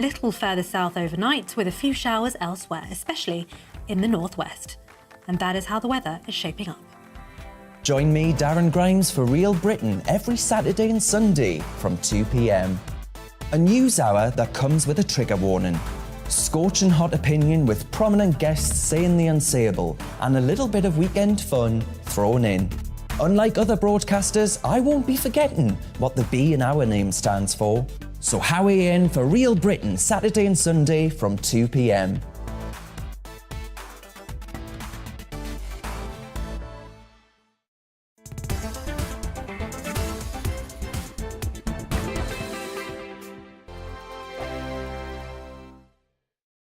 Little further south overnight with a few showers elsewhere, especially in the northwest. And that is how the weather is shaping up. Join me, Darren Grimes, for Real Britain every Saturday and Sunday from 2 p.m. A news hour that comes with a trigger warning. Scorching hot opinion with prominent guests saying the unsayable and a little bit of weekend fun thrown in. Unlike other broadcasters, I won't be forgetting what the B in our name stands for. So howie in for Real Britain Saturday and Sunday from 2 p.m.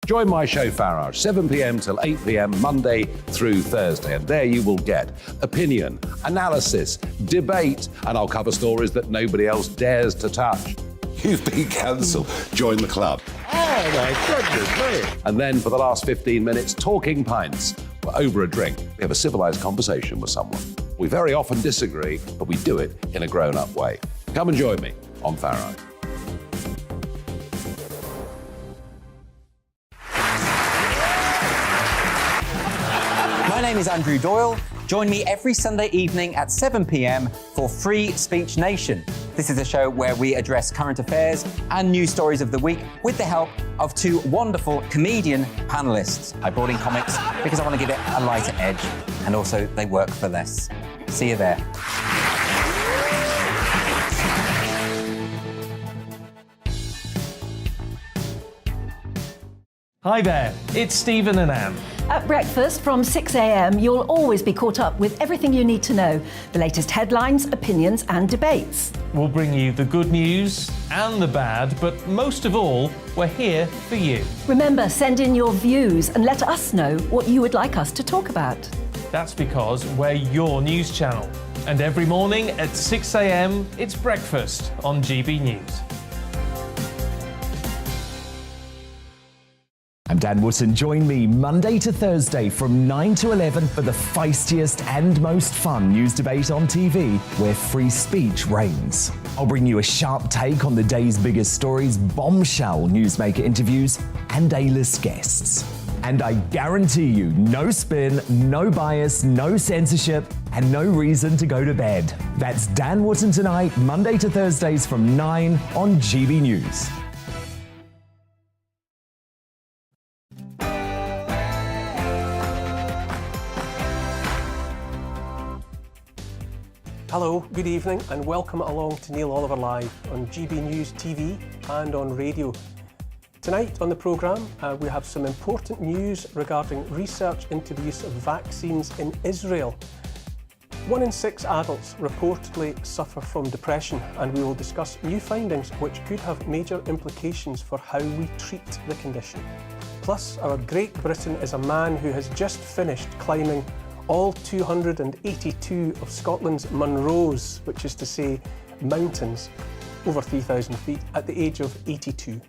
Join my show Farage, 7 p.m. till 8 p.m. Monday through Thursday, and there you will get opinion, analysis, debate, and I'll cover stories that nobody else dares to touch. You've been cancelled. Join the club. Oh my goodness me! And then for the last 15 minutes, talking pints. We're over a drink. We have a civilised conversation with someone. We very often disagree, but we do it in a grown-up way. Come and join me on Farage. My name is Andrew Doyle. Join me every Sunday evening at 7 p.m. for Free Speech Nation. This is a show where we address current affairs and news stories of the week with the help of two wonderful comedian panellists. I brought in comics because I want to give it a lighter edge, and also they work for less. See you there. Hi there, it's Stephen and Anne. At breakfast from 6 a.m, you'll always be caught up with everything you need to know, the latest headlines, opinions and debates. We'll bring you the good news and the bad, but most of all, we're here for you. Remember, send in your views and let us know what you would like us to talk about. That's because we're your news channel. And every morning at 6 a.m, it's breakfast on GB News. I'm Dan Wootton. Join me Monday to Thursday from 9 to 11 for the feistiest and most fun news debate on TV, where free speech reigns. I'll bring you a sharp take on the day's biggest stories, bombshell newsmaker interviews, and A-list guests. And I guarantee you, no spin, no bias, no censorship, and no reason to go to bed. That's Dan Wootton Tonight, Monday to Thursdays from 9 on GB News. Hello, good evening and welcome along to Neil Oliver Live on GB News TV and on radio. Tonight on the programme we have some important news regarding research into the use of vaccines in Israel. 1 in 6 adults reportedly suffer from depression, and we will discuss new findings which could have major implications for how we treat the condition. Plus, our Great Britain is a man who has just finished climbing all 282 of Scotland's Munros, which is to say mountains, over 3,000 feet, at the age of 82.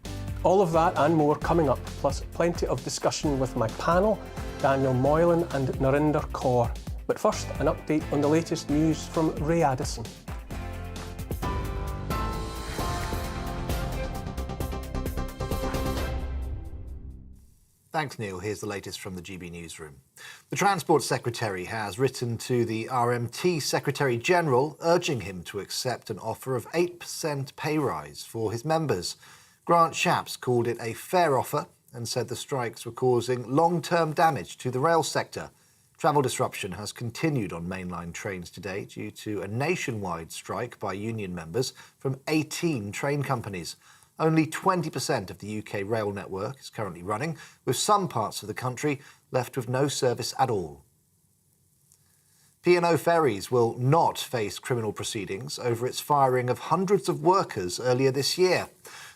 All of that and more coming up, plus plenty of discussion with my panel, Daniel Moylan and Narinder Kaur. But first, an update on the latest news from Ray Addison. Thanks, Neil. Here's the latest from the GB Newsroom. The Transport Secretary has written to the RMT Secretary-General urging him to accept an offer of 8% pay rise for his members. Grant Shapps called it a fair offer and said the strikes were causing long-term damage to the rail sector. Travel disruption has continued on mainline trains today due to a nationwide strike by union members from 18 train companies. Only 20% of the UK rail network is currently running, with some parts of the country left with no service at all. P&O Ferries will not face criminal proceedings over its firing of hundreds of workers earlier this year.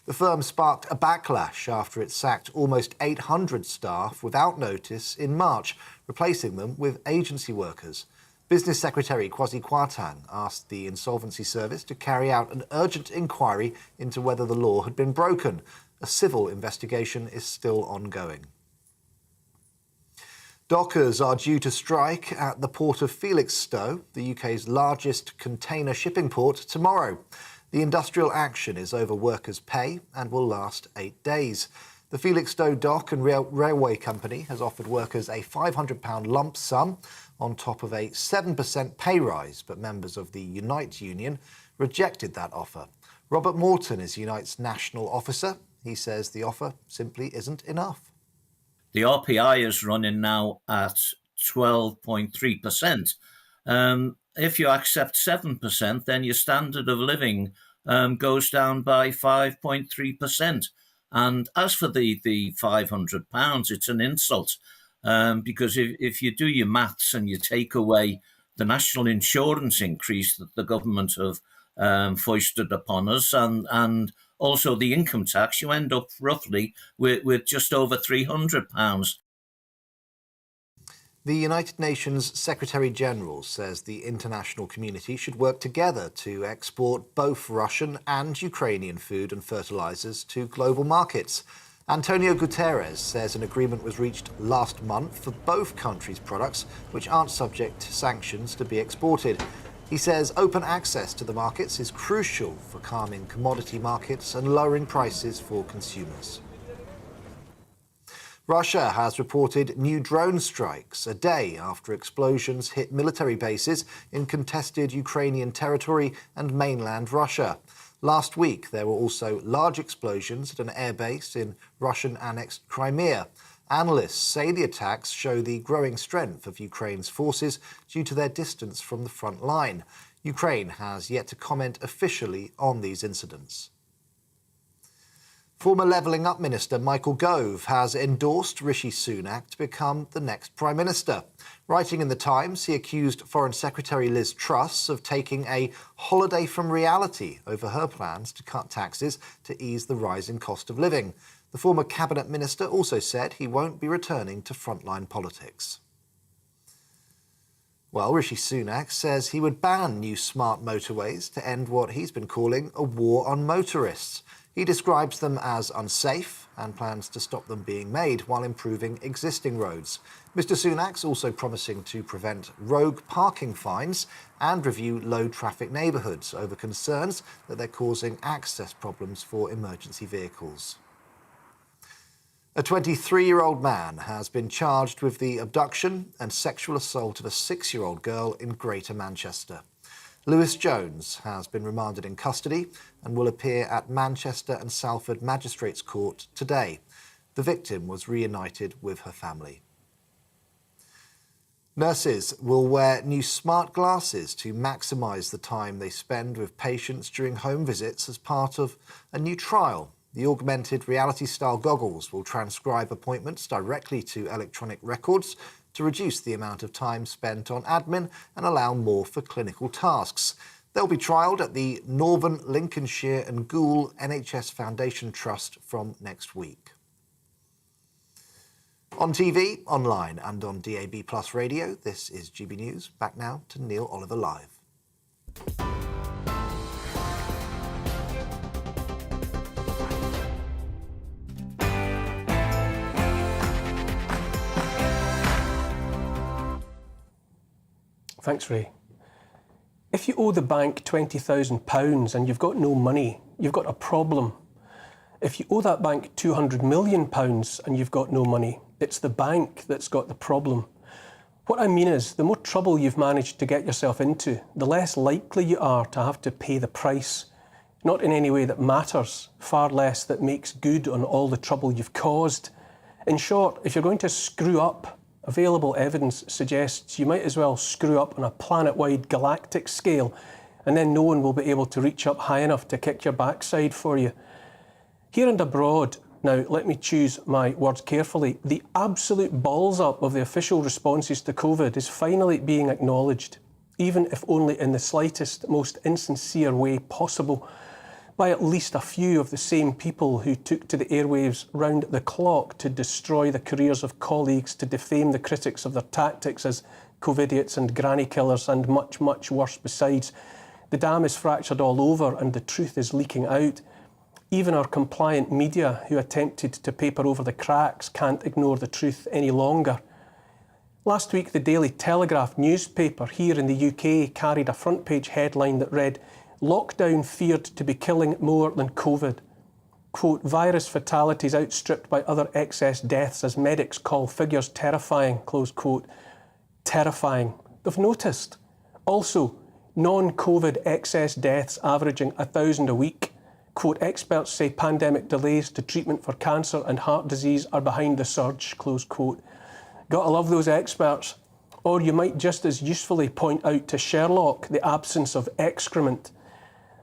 The firm sparked a backlash after it sacked almost 800 staff without notice in March, replacing them with agency workers. Business Secretary Kwasi Kwarteng asked the Insolvency Service to carry out an urgent inquiry into whether the law had been broken. A civil investigation is still ongoing. Dockers are due to strike at the port of Felixstowe, the UK's largest container shipping port, tomorrow. The industrial action is over workers' pay and will last 8 days. The Felixstowe Dock and Railway Company has offered workers a £500 lump sum on top of a 7% pay rise, but members of the Unite union rejected that offer. Robert Morton is Unite's national officer. He says the offer simply isn't enough. The RPI is running now at 12.3%. If you accept 7%, then your standard of living goes down by 5.3%. And as for the £500, it's an insult because if you do your maths and you take away the national insurance increase that the government have foisted upon us and also the income tax, you end up roughly with just over £300. The United Nations Secretary-General says the international community should work together to export both Russian and Ukrainian food and fertilizers to global markets. Antonio Guterres says an agreement was reached last month for both countries' products, which aren't subject to sanctions, to be exported. He says open access to the markets is crucial for calming commodity markets and lowering prices for consumers. Russia has reported new drone strikes a day after explosions hit military bases in contested Ukrainian territory and mainland Russia. Last week, there were also large explosions at an airbase in Russian-annexed Crimea. Analysts say the attacks show the growing strength of Ukraine's forces due to their distance from the front line. Ukraine has yet to comment officially on these incidents. Former Levelling Up Minister Michael Gove has endorsed Rishi Sunak to become the next Prime Minister. Writing in The Times, he accused Foreign Secretary Liz Truss of taking a holiday from reality over her plans to cut taxes to ease the rising cost of living. The former Cabinet Minister also said he won't be returning to frontline politics. Well, Rishi Sunak says he would ban new smart motorways to end what he's been calling a war on motorists. He describes them as unsafe and plans to stop them being made while improving existing roads. Mr Sunak's also promising to prevent rogue parking fines and review low-traffic neighbourhoods over concerns that they're causing access problems for emergency vehicles. A 23-year-old man has been charged with the abduction and sexual assault of a 6-year-old girl in Greater Manchester. Lewis Jones has been remanded in custody and will appear at Manchester and Salford Magistrates Court today. The victim was reunited with her family. Nurses will wear new smart glasses to maximise the time they spend with patients during home visits as part of a new trial. The augmented reality-style goggles will transcribe appointments directly to electronic records to reduce the amount of time spent on admin and allow more for clinical tasks. They'll be trialled at the Northern Lincolnshire and Goole NHS Foundation Trust from next week. On TV, online and on DAB+ radio, this is GB News. Back now to Neil Oliver Live. Thanks, Ray. If you owe the bank £20,000 and you've got no money, you've got a problem. If you owe that bank £200 million and you've got no money, it's the bank that's got the problem. What I mean is, the more trouble you've managed to get yourself into, the less likely you are to have to pay the price. Not in any way that matters, far less that makes good on all the trouble you've caused. In short, if you're going to screw up, available evidence suggests you might as well screw up on a planet-wide galactic scale, and then no one will be able to reach up high enough to kick your backside for you. Here and abroad, now let me choose my words carefully, the absolute balls up of the official responses to COVID is finally being acknowledged, even if only in the slightest, most insincere way possible, by at least a few of the same people who took to the airwaves round the clock to destroy the careers of colleagues, to defame the critics of their tactics as COVIDiots and granny killers and much, much worse besides. The dam is fractured all over and the truth is leaking out. Even our compliant media, who attempted to paper over the cracks, can't ignore the truth any longer. Last week, the Daily Telegraph newspaper here in the UK carried a front-page headline that read, Lockdown feared to be killing more than COVID. Quote, virus fatalities outstripped by other excess deaths as medics call figures terrifying, close quote. Terrifying. They've noticed. Also, non-COVID excess deaths averaging 1,000 a week. Quote, experts say pandemic delays to treatment for cancer and heart disease are behind the surge, close quote. Gotta love those experts. Or you might just as usefully point out to Sherlock the absence of excrement.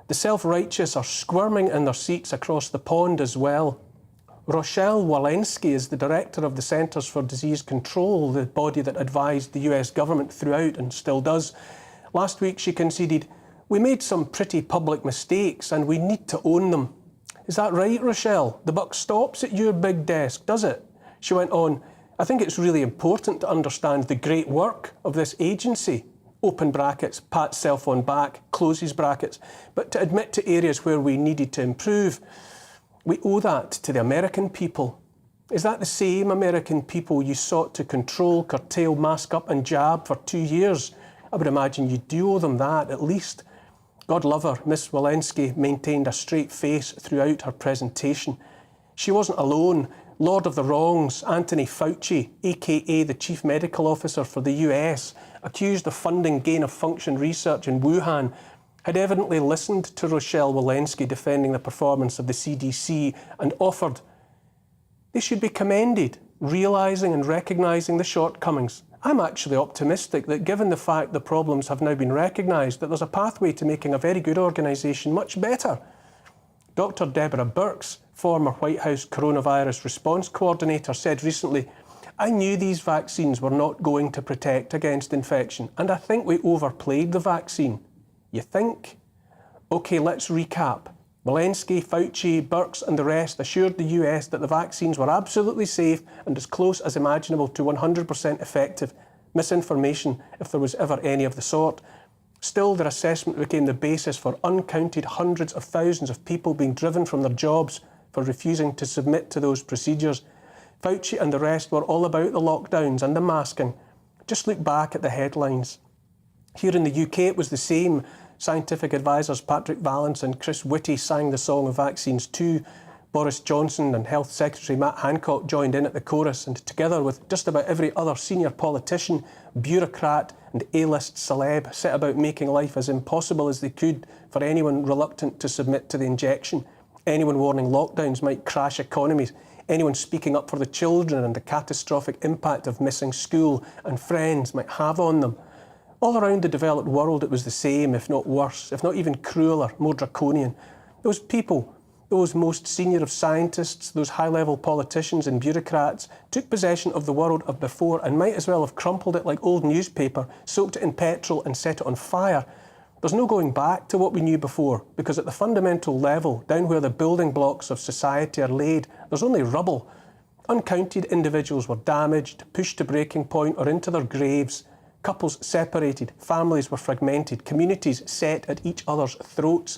The self-righteous are squirming in their seats across the pond as well. Rochelle Walensky is the director of the Centres for Disease Control, the body that advised the US government throughout and still does. Last week she conceded, "We made some pretty public mistakes and we need to own them." Is that right, Rochelle? The buck stops at your big desk, does it? She went on, "I think it's really important to understand the great work of this agency." Open brackets, pat self on back, closes brackets, but to admit to areas where we needed to improve. We owe that to the American people. Is that the same American people you sought to control, curtail, mask up and jab for 2 years? I would imagine you do owe them that, at least. God love her, Miss Walensky maintained a straight face throughout her presentation. She wasn't alone. Lord of the Wrongs, Anthony Fauci, aka the Chief Medical Officer for the US, accused of funding gain-of-function research in Wuhan, had evidently listened to Rochelle Walensky defending the performance of the CDC and offered. They should be commended, realising and recognising the shortcomings. I'm actually optimistic that given the fact the problems have now been recognised, that there's a pathway to making a very good organisation much better. Dr. Deborah Birx, former White House coronavirus response coordinator, said recently, "I knew these vaccines were not going to protect against infection, and I think we overplayed the vaccine." You think? OK, let's recap. Walensky, Fauci, Birx and the rest assured the US that the vaccines were absolutely safe and as close as imaginable to 100% effective. Misinformation, if there was ever any of the sort. Still, their assessment became the basis for uncounted hundreds of thousands of people being driven from their jobs for refusing to submit to those procedures. Fauci and the rest were all about the lockdowns and the masking. Just look back at the headlines. Here in the UK, it was the same. Scientific advisors Patrick Vallance and Chris Whitty sang the song of vaccines too. Boris Johnson and Health Secretary Matt Hancock joined in at the chorus, and together with just about every other senior politician, bureaucrat and A-list celeb set about making life as impossible as they could for anyone reluctant to submit to the injection, anyone warning lockdowns might crash economies, anyone speaking up for the children and the catastrophic impact of missing school and friends might have on them. All around the developed world it was the same, if not worse, if not even crueler, more draconian. Those people, those most senior of scientists, those high-level politicians and bureaucrats took possession of the world of before and might as well have crumpled it like old newspaper, soaked it in petrol and set it on fire. There's no going back to what we knew before, because at the fundamental level, down where the building blocks of society are laid, there's only rubble. Uncounted individuals were damaged, pushed to breaking point or into their graves. Couples separated, families were fragmented, communities set at each other's throats.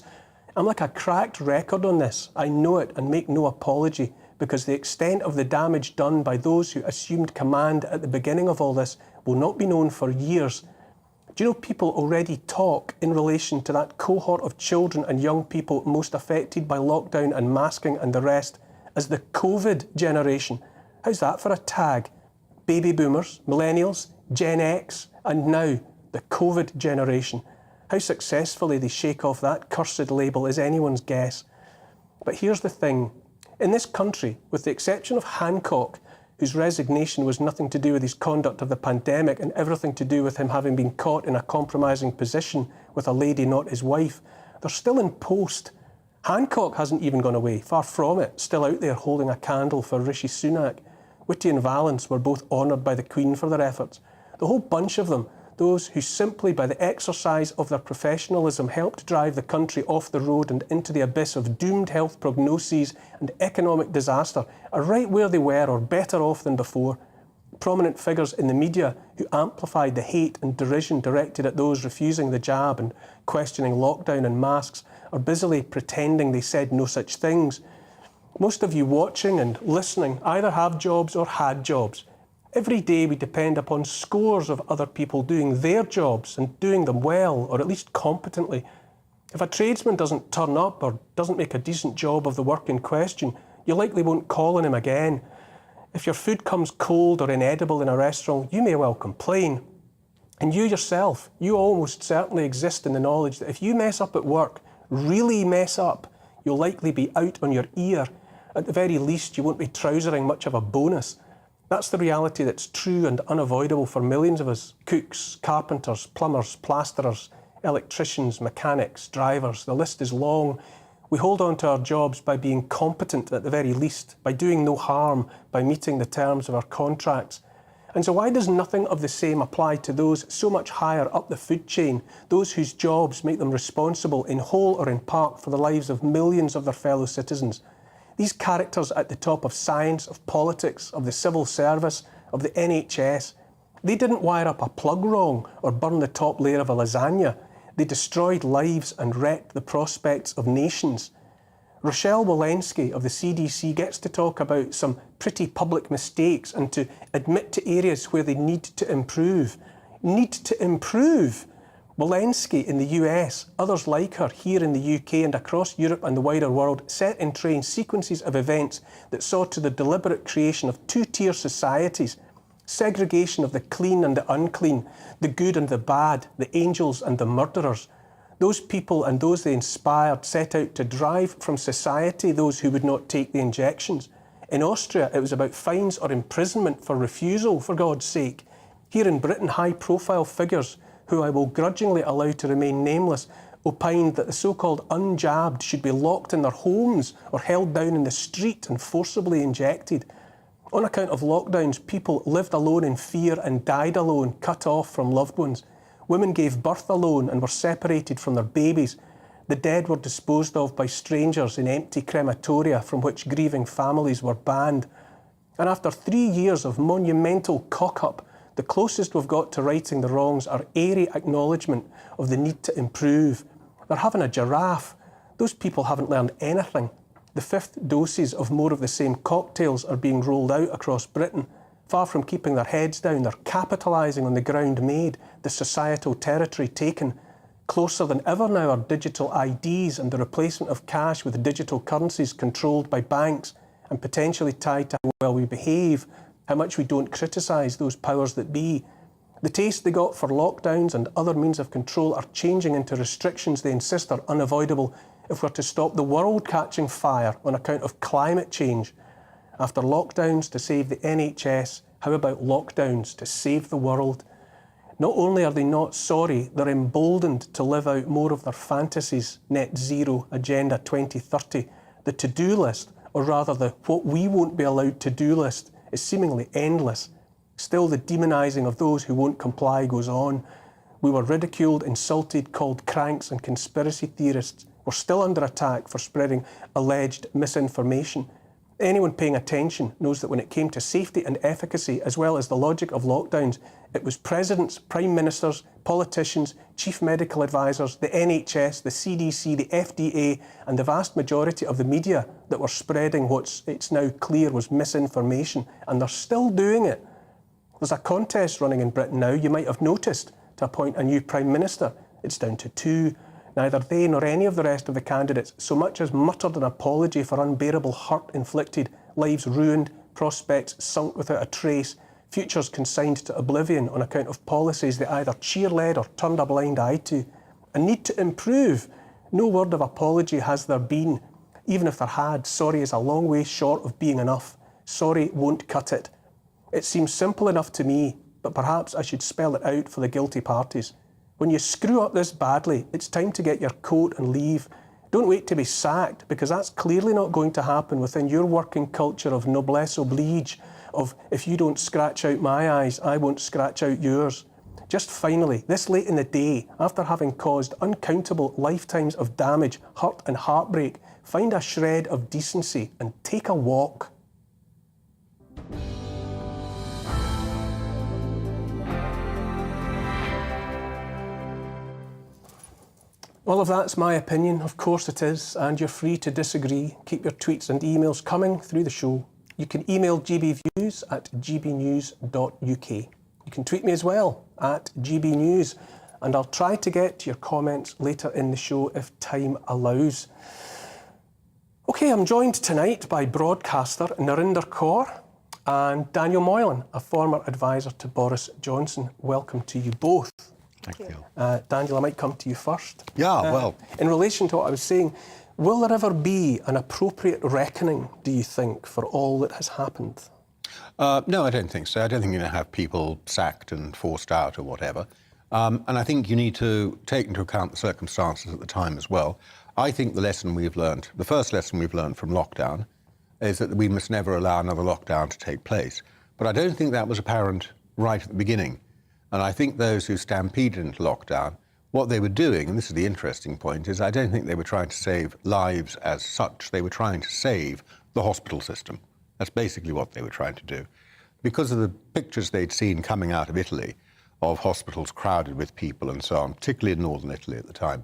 I'm like a cracked record on this. I know it and make no apology, because the extent of the damage done by those who assumed command at the beginning of all this will not be known for years. Do you know people already talk in relation to that cohort of children and young people most affected by lockdown and masking and the rest as the COVID generation? How's that for a tag? Baby boomers, millennials, Gen X, and now the COVID generation. How successfully they shake off that cursed label is anyone's guess. But here's the thing. In this country, with the exception of Hancock, whose resignation was nothing to do with his conduct of the pandemic and everything to do with him having been caught in a compromising position with a lady not his wife, they're still in post. Hancock hasn't even gone away, far from it, still out there holding a candle for Rishi Sunak. Whitty and Vallance were both honoured by the Queen for their efforts. The whole bunch of them, those who simply by the exercise of their professionalism helped drive the country off the road and into the abyss of doomed health prognoses and economic disaster, are right where they were or better off than before. Prominent figures in the media who amplified the hate and derision directed at those refusing the jab and questioning lockdown and masks are busily pretending they said no such things. Most of you watching and listening either have jobs or had jobs. Every day we depend upon scores of other people doing their jobs and doing them well, or at least competently. If a tradesman doesn't turn up or doesn't make a decent job of the work in question, you likely won't call on him again. If your food comes cold or inedible in a restaurant, you may well complain. And you yourself, you almost certainly exist in the knowledge that if you mess up at work, really mess up, you'll likely be out on your ear. At the very least, you won't be trousering much of a bonus. That's the reality that's true and unavoidable for millions of us: cooks, carpenters, plumbers, plasterers, electricians, mechanics, drivers. The list is long. We hold on to our jobs by being competent at the very least, by doing no harm, by meeting the terms of our contracts. And so why does nothing of the same apply to those so much higher up the food chain, those whose jobs make them responsible in whole or in part for the lives of millions of their fellow citizens? These characters at the top of science, of politics, of the civil service, of the NHS, they didn't wire up a plug wrong or burn the top layer of a lasagna. They destroyed lives and wrecked the prospects of nations. Rochelle Walensky of the CDC gets to talk about some pretty public mistakes and to admit to areas where they need to improve. Need to improve? Walensky in the US, others like her here in the UK and across Europe and the wider world, set in train sequences of events that saw to the deliberate creation of two-tier societies, segregation of the clean and the unclean, the good and the bad, the angels and the murderers. Those people and those they inspired set out to drive from society those who would not take the injections. In Austria, it was about fines or imprisonment for refusal, for God's sake. Here in Britain, high-profile figures, who I will grudgingly allow to remain nameless, opined that the so-called unjabbed should be locked in their homes or held down in the street and forcibly injected. On account of lockdowns, people lived alone in fear and died alone, cut off from loved ones. Women gave birth alone and were separated from their babies. The dead were disposed of by strangers in empty crematoria from which grieving families were banned. And after 3 years of monumental cock-up, the closest we've got to righting the wrongs are airy acknowledgement of the need to improve. They're having a giraffe. Those people haven't learned anything. The fifth doses of more of the same cocktails are being rolled out across Britain. Far from keeping their heads down, they're capitalising on the ground made, the societal territory taken. Closer than ever now are digital IDs and the replacement of cash with digital currencies controlled by banks and potentially tied to how well we behave, how much we don't criticise those powers that be. The taste they got for lockdowns and other means of control are changing into restrictions they insist are unavoidable if we're to stop the world catching fire on account of climate change. After lockdowns to save the NHS, how about lockdowns to save the world? Not only are they not sorry, they're emboldened to live out more of their fantasies, Net Zero, Agenda 2030. The to-do list, or rather the what we won't be allowed to do list, is seemingly endless. Still, the demonising of those who won't comply goes on. We were ridiculed, insulted, called cranks and conspiracy theorists. We're still under attack for spreading alleged misinformation. Anyone paying attention knows that when it came to safety and efficacy, as well as the logic of lockdowns, it was presidents, prime ministers, politicians, chief medical advisors, the NHS, the CDC, the FDA, and the vast majority of the media that were spreading what it's now clear was misinformation, and they're still doing it. There's a contest running in Britain now, you might have noticed, to appoint a new prime minister. It's down to 2. Neither they nor any of the rest of the candidates so much as muttered an apology for unbearable hurt inflicted, lives ruined, prospects sunk without a trace, futures consigned to oblivion on account of policies they either cheerled or turned a blind eye to. A need to improve. No word of apology has there been. Even if there had, sorry is a long way short of being enough. Sorry won't cut it. It seems simple enough to me, but perhaps I should spell it out for the guilty parties. When you screw up this badly, it's time to get your coat and leave. Don't wait to be sacked, because that's clearly not going to happen within your working culture of noblesse oblige, of if you don't scratch out my eyes, I won't scratch out yours. Just finally, this late in the day, after having caused uncountable lifetimes of damage, hurt and heartbreak, find a shred of decency and take a walk. All of that's my opinion, of course it is, and you're free to disagree. Keep your tweets and emails coming through the show. You can email gbviews@gbnews.uk. You can tweet me as well, @gbnews. and I'll try to get to your comments later in the show if time allows. OK, I'm joined tonight by broadcaster Narinder Kaur and Daniel Moylan, a former advisor to Boris Johnson. Welcome to you both. Thank you. Daniel, I might come to you first. Yeah, well... In relation to what I was saying, will there ever be an appropriate reckoning, do you think, for all that has happened? No, I don't think so. I don't think you're going to have people sacked and forced out or whatever. And I think you need to take into account the circumstances at the time as well. I think the lesson we've learned, the first lesson we've learned from lockdown, is that we must never allow another lockdown to take place. But I don't think that was apparent right at the beginning. And I think those who stampeded into lockdown, what they were doing, and this is the interesting point, is I don't think they were trying to save lives as such. They were trying to save the hospital system. That's basically what they were trying to do. Because of the pictures they'd seen coming out of Italy, of hospitals crowded with people and so on, particularly in northern Italy at the time.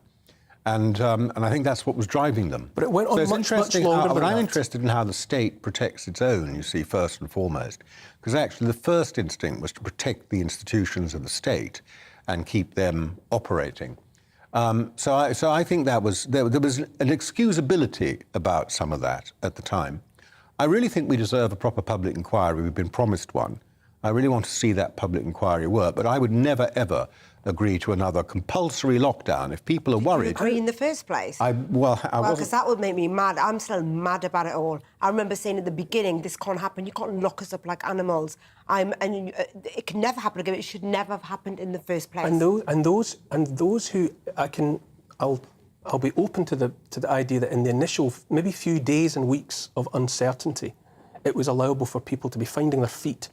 And I think that's what was driving them. But it went on much longer than that. I'm interested in how the state protects its own, you see, first and foremost. Because actually the first instinct was to protect the institutions of the state and keep them operating. So I think there was an excusability about some of that at the time. I really think we deserve a proper public inquiry. We've been promised one. I really want to see that public inquiry work, but I would never, ever agree to another compulsory lockdown if people are worried. Did you agree in the first place? Well, because that would make me mad. I'm still mad about it all. I remember saying at the beginning, this can't happen. You can't lock us up like animals. It can never happen again. It should never have happened in the first place. And those who I'll be open to the idea that in the initial maybe few days and weeks of uncertainty, it was allowable for people to be finding their feet.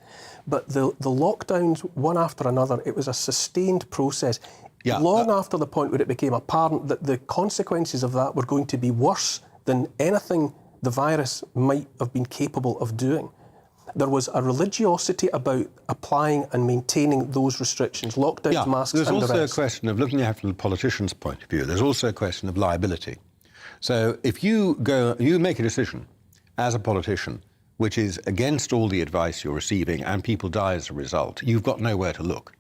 But the lockdowns, one after another, it was a sustained process. Yeah, long after the point where it became apparent that the consequences of that were going to be worse than anything the virus might have been capable of doing. There was a religiosity about applying and maintaining those restrictions, lockdowns, masks, and the rest. There's also a question of looking at it from the politician's point of view. There's also a question of liability. So if you make a decision as a politician which is against all the advice you're receiving and people die as a result, you've got nowhere to look.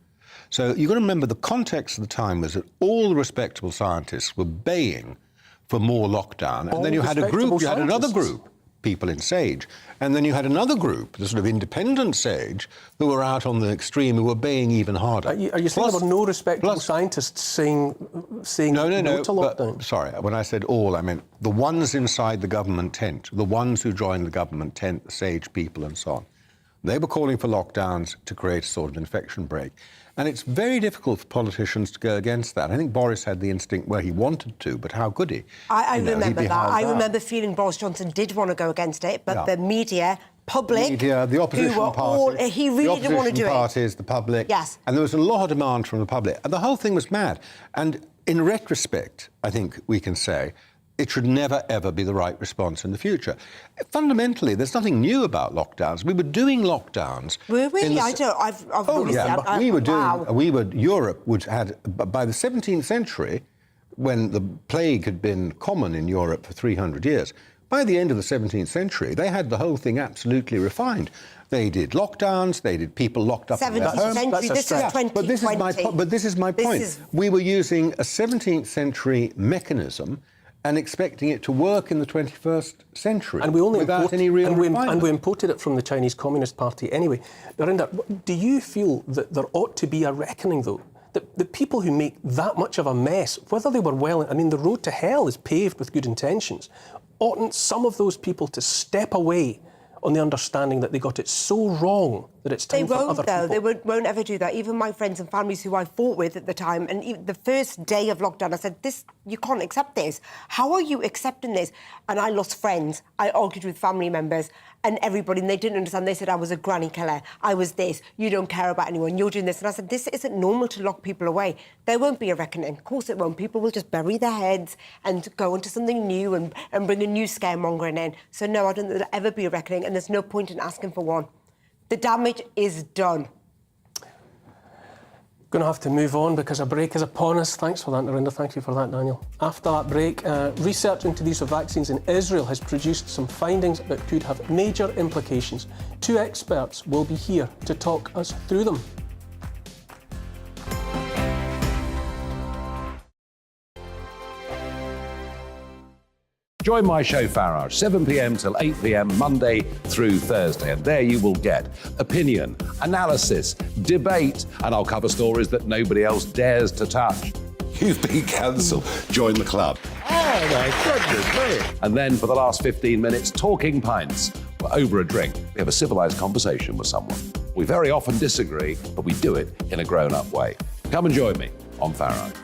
So you've got to remember the context of the time was that all the respectable scientists were baying for more lockdown. And then you had another group, people in SAGE, and then you had another group, the sort of independent SAGE, who were out on the extreme, who were baying even harder. Are you saying there were no respectable scientists saying no to lockdown? Sorry, when I said all, I meant the ones inside the government tent, the ones who joined the government tent, the SAGE people and so on. They were calling for lockdowns to create a sort of infection break. And it's very difficult for politicians to go against that. I think Boris had the instinct where he wanted to, but how could he? I remember that. I remember feeling Boris Johnson did want to go against it, but the media, the opposition parties, he really didn't want to do it. The opposition parties, the public. Yes. And there was a lot of demand from the public. And the whole thing was mad. And in retrospect, I think we can say, it should never, ever be the right response in the future. Fundamentally, there's nothing new about lockdowns. We were doing lockdowns. Were we? Europe had, by the 17th century, when the plague had been common in Europe for 300 years, by the end of the 17th century, they had the whole thing absolutely refined. They did lockdowns, they did people locked up in their homes. 17th century, this is 2020. But this is my point. We were using a 17th century mechanism and expecting it to work in the 21st century without any real refinement. And we imported it from the Chinese Communist Party anyway. Narinder, do you feel that there ought to be a reckoning, though? That the people who make that much of a mess, whether they were the road to hell is paved with good intentions. Oughtn't some of those people to step away on the understanding that they got it so wrong that it's time for other people? They won't ever do that. Even my friends and families who I fought with at the time, and even the first day of lockdown, I said, you can't accept this. How are you accepting this? And I lost friends. I argued with family members and everybody, and they didn't understand. They said I was a granny killer. I was this. You don't care about anyone. You're doing this. And I said, this isn't normal to lock people away. There won't be a reckoning. Of course it won't. People will just bury their heads and go into something new and bring a new scaremongering in. So no, I don't think there'll ever be a reckoning, and there's no point in asking for one. The damage is done. Going to have to move on because a break is upon us. Thanks for that, Narinder. Thank you for that, Daniel. After that break, research into the use of vaccines in Israel has produced some findings that could have major implications. Two experts will be here to talk us through them. Join my show Farage, 7 p.m. till 8 p.m. Monday through Thursday, and there you will get opinion, analysis, debate, and I'll cover stories that nobody else dares to touch. You've been cancelled. Join the club. Oh my goodness me. And then for the last 15 minutes, talking pints. We're over a drink. We have a civilised conversation with someone. We very often disagree, but we do it in a grown-up way. Come and join me on Farage.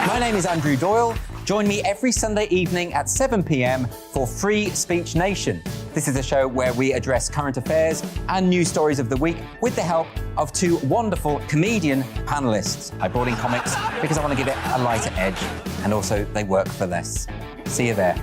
My name is Andrew Doyle. Join me every Sunday evening at 7 p.m. for Free Speech Nation. This is a show where we address current affairs and news stories of the week with the help of two wonderful comedian panellists. I brought in comics because I want to give it a lighter edge, and also they work for less. See you there.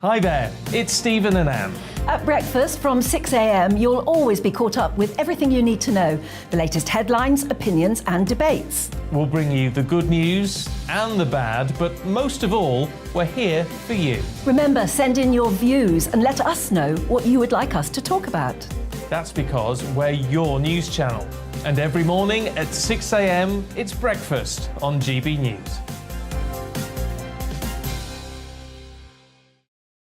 Hi there, it's Stephen and Anne. At breakfast from 6 a.m, you'll always be caught up with everything you need to know, the latest headlines, opinions and debates. We'll bring you the good news and the bad, but most of all, we're here for you. Remember, send in your views and let us know what you would like us to talk about. That's because we're your news channel. And every morning at 6 a.m, it's breakfast on GB News.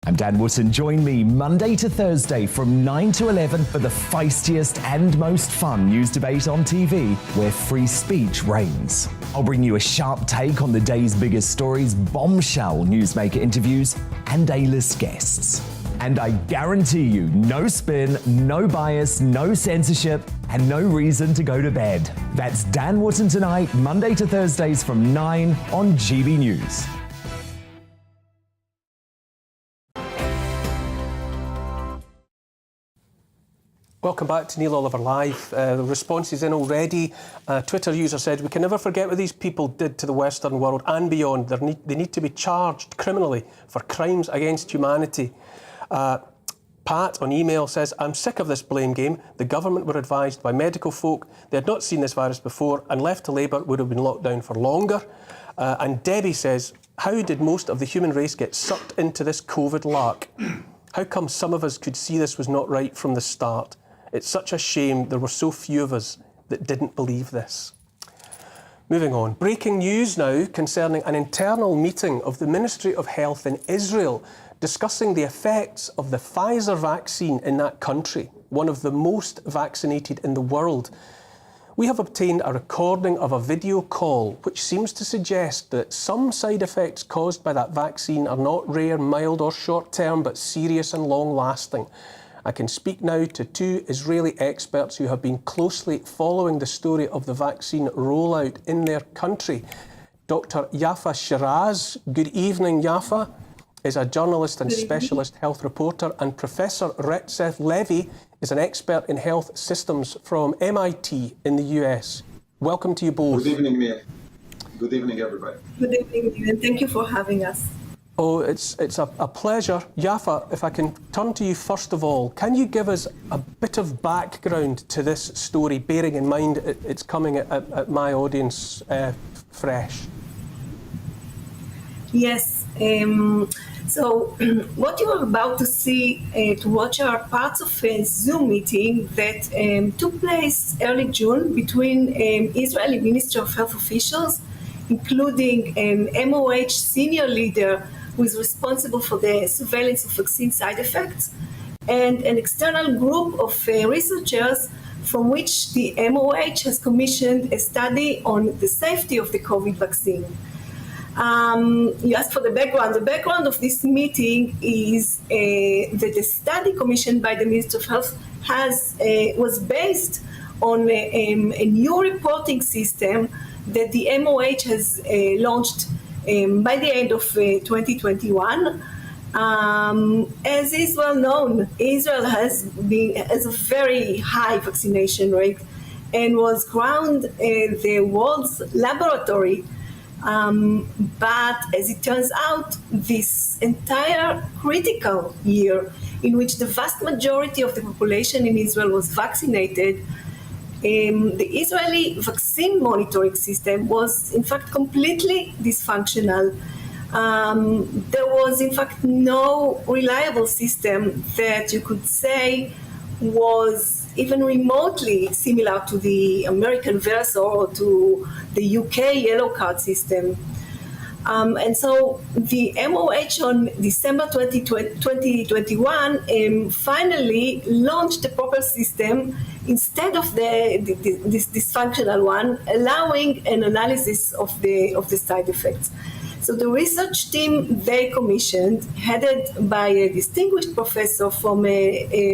I'm Dan Wootton. Join me Monday to Thursday from 9 to 11 for the feistiest and most fun news debate on TV, where free speech reigns. I'll bring you a sharp take on the day's biggest stories, bombshell newsmaker interviews, and A-list guests. And I guarantee you, no spin, no bias, no censorship, and no reason to go to bed. That's Dan Wootton Tonight, Monday to Thursdays from 9 on GB News. Welcome back to Neil Oliver Live. The response is in already. A Twitter user said, "We can never forget what these people did to the Western world and beyond. They need to be charged criminally for crimes against humanity." Pat on email says, "I'm sick of this blame game. The government were advised by medical folk they had not seen this virus before, and left to labour would have been locked down for longer." And Debbie says, "How did most of the human race get sucked into this COVID lark? How come some of us could see this was not right from the start? It's such a shame there were so few of us that didn't believe this." Moving on. Breaking news now concerning an internal meeting of the Ministry of Health in Israel discussing the effects of the Pfizer vaccine in that country, one of the most vaccinated in the world. We have obtained a recording of a video call which seems to suggest that some side effects caused by that vaccine are not rare, mild or short-term, but serious and long-lasting. I can speak now to two Israeli experts who have been closely following the story of the vaccine rollout in their country. Dr. Yafa Shiraz, good evening, Yafa, is a journalist and specialist health reporter, and Professor Reuptake Levy is an expert in health systems from MIT in the US. Welcome to you both. Good evening, Neil. Good evening, everybody. Good evening, Neil, and thank you for having us. Oh, it's a pleasure. Yafa, if I can turn to you first of all, can you give us a bit of background to this story, bearing in mind it's coming at my audience fresh? Yes. So what you are about to see, to watch, are parts of a Zoom meeting that took place early June between Israeli Ministry of Health officials, including MOH senior leader who is responsible for the surveillance of vaccine side effects, and an external group of researchers from which the MOH has commissioned a study on the safety of the COVID vaccine. You asked for the background. The background of this meeting is that the study commissioned by the Ministry of Health was based on a new reporting system that the MOH has launched by the end of 2021. As is well known, Israel has a very high vaccination rate and was crowned the world's laboratory. But as it turns out, this entire critical year in which the vast majority of the population in Israel was vaccinated, the Israeli vaccine monitoring system was in fact completely dysfunctional. There was, in fact, no reliable system that you could say was even remotely similar to the American VERSA or to the UK yellow card system. And so the MOH on December 2021 finally launched the proper system instead of this dysfunctional one, allowing an analysis of the side effects. So the research team they commissioned, headed by a distinguished professor from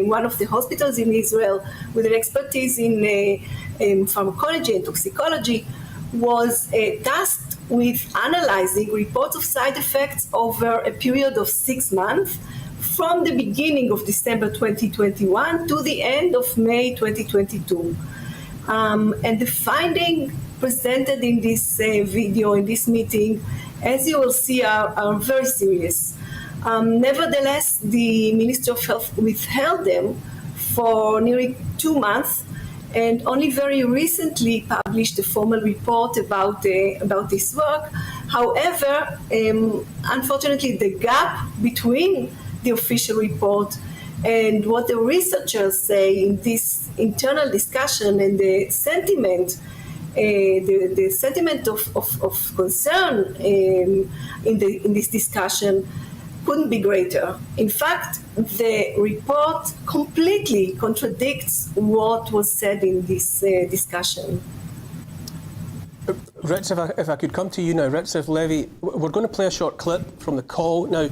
one of the hospitals in Israel with an expertise in pharmacology and toxicology, was tasked with analyzing reports of side effects over a period of 6 months from the beginning of December 2021 to the end of May 2022. And the finding presented in this video, in this meeting, as you will see, are very serious. Nevertheless, the Ministry of Health withheld them for nearly 2 months and only very recently published a formal report about this work. However, unfortunately, the gap between the official report and what the researchers say in this internal discussion and the sentiment, the sentiment of concern in this discussion couldn't be greater. In fact, the report completely contradicts what was said in this discussion. Ritz, if I could come to you now, Ritz Levy, we're going to play a short clip from the call. Now,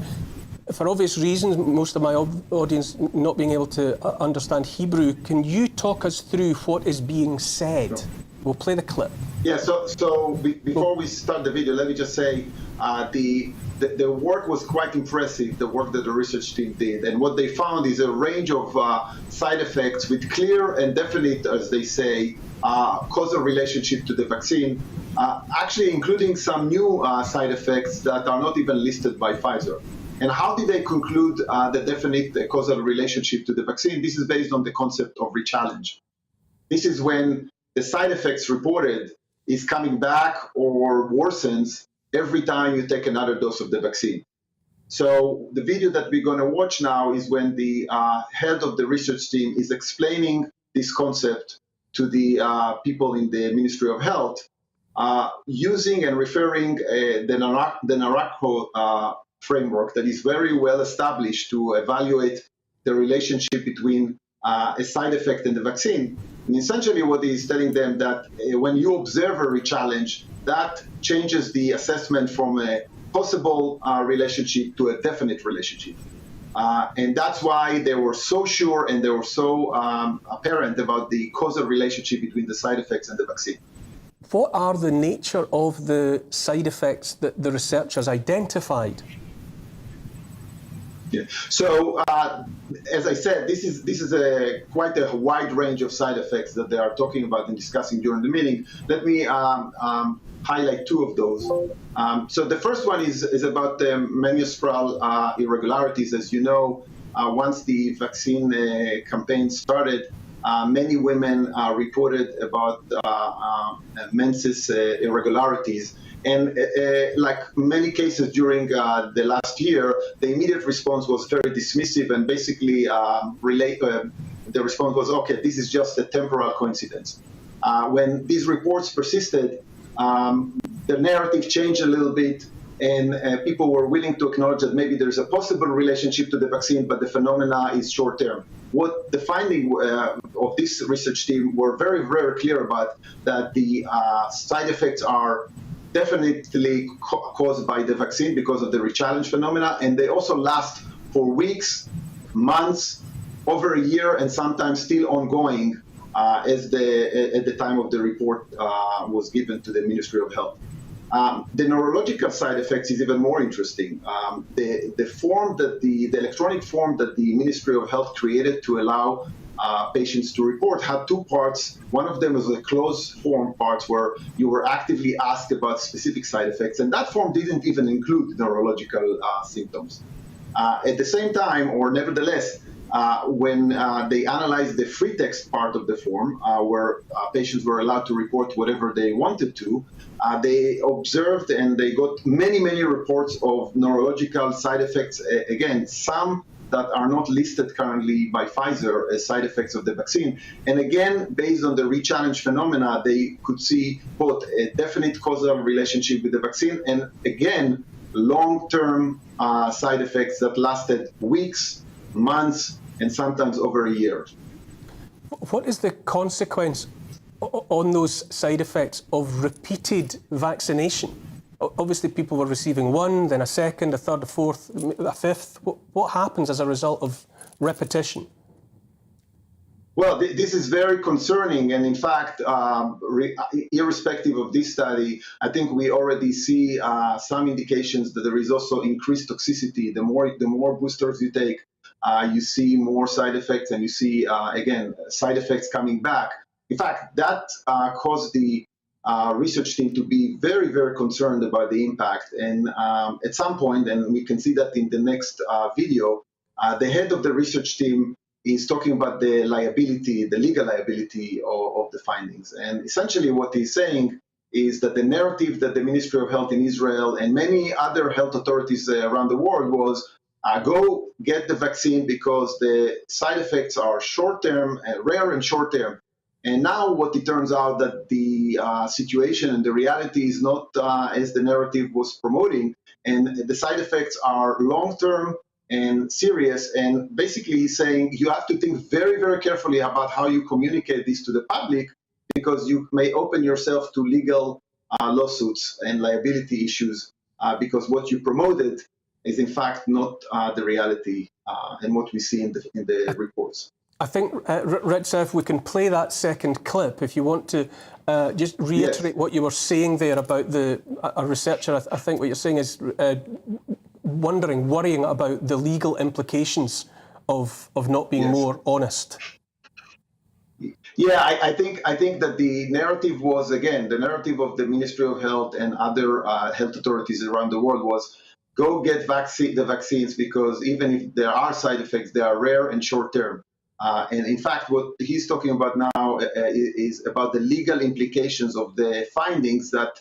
for obvious reasons, most of my audience not being able to understand Hebrew, can you talk us through what is being said? Sure. We'll play the clip. Yeah, so before we start the video, let me just say the work was quite impressive, the work that the research team did. And what they found is a range of side effects with clear and definite, as they say, causal relationship to the vaccine, actually including some new side effects that are not even listed by Pfizer. And how did they conclude the definite causal relationship to the vaccine? This is based on the concept of rechallenge. This is when the side effects reported is coming back or worsens every time you take another dose of the vaccine. So the video that we're going to watch now is when the head of the research team is explaining this concept to the people in the Ministry of Health, using and referring the Neurological framework that is very well established to evaluate the relationship between a side effect and the vaccine. And essentially what he's telling them that when you observe a rechallenge, that changes the assessment from a possible relationship to a definite relationship. And that's why they were so sure and they were so apparent about the causal relationship between the side effects and the vaccine. What are the nature of the side effects that the researchers identified? Yeah. So, as I said, this is quite a wide range of side effects that they are talking about and discussing during the meeting. Let me highlight two of those. So the first one is about the menstrual irregularities. As you know, once the vaccine campaign started, many women reported about menses irregularities. And like many cases during the last year, the immediate response was very dismissive and basically the response was, okay, this is just a temporal coincidence. When these reports persisted, the narrative changed a little bit and people were willing to acknowledge that maybe there's a possible relationship to the vaccine, but the phenomena is short-term. What the finding of this research team were very, very clear about, that the side effects are definitely caused by the vaccine because of the rechallenge phenomena, and they also last for weeks, months, over a year, and sometimes still ongoing at the time of the report was given to the Ministry of Health. The neurological side effects is even more interesting. The form that the electronic form that the Ministry of Health created to allow patients to report had two parts. One of them was a closed form part where you were actively asked about specific side effects, and that form didn't even include neurological symptoms. At the same time, or nevertheless, when they analyzed the free text part of the form, where patients were allowed to report whatever they wanted to, they observed and they got many, many reports of neurological side effects. Again, some that are not listed currently by Pfizer as side effects of the vaccine. And again, based on the rechallenge phenomena, they could see both a definite causal relationship with the vaccine and, again, long-term side effects that lasted weeks, months, and sometimes over a year. What is the consequence on those side effects of repeated vaccination? Obviously, people were receiving one, then a second, a third, a fourth, a fifth. What happens as a result of repetition? Well, this is very concerning. And in fact, irrespective of this study, I think we already see some indications that there is also increased toxicity. The more boosters you take, you see more side effects, and you see, again, side effects coming back. In fact, that caused the research team to be very, very concerned about the impact. And at some point, and we can see that in the next video, the head of the research team is talking about the liability, the legal liability of the findings. And essentially what he's saying is that the narrative that the Ministry of Health in Israel and many other health authorities around the world was, go get the vaccine because the side effects are short-term, rare and short-term. And now what it turns out that the situation and the reality is not as the narrative was promoting, and the side effects are long-term and serious, and basically saying you have to think very, very carefully about how you communicate this to the public, because you may open yourself to legal lawsuits and liability issues because what you promoted is in fact not the reality and what we see in the reports. I think, Ritza, if we can play that second clip, if you want to just reiterate what you were saying there about a researcher. I think what you're saying is worrying about the legal implications of not being more honest. Yeah, I think that the narrative was, again, the narrative of the Ministry of Health and other health authorities around the world was, go get the vaccines because even if there are side effects, they are rare and short-term. And in fact, what he's talking about now is about the legal implications of the findings that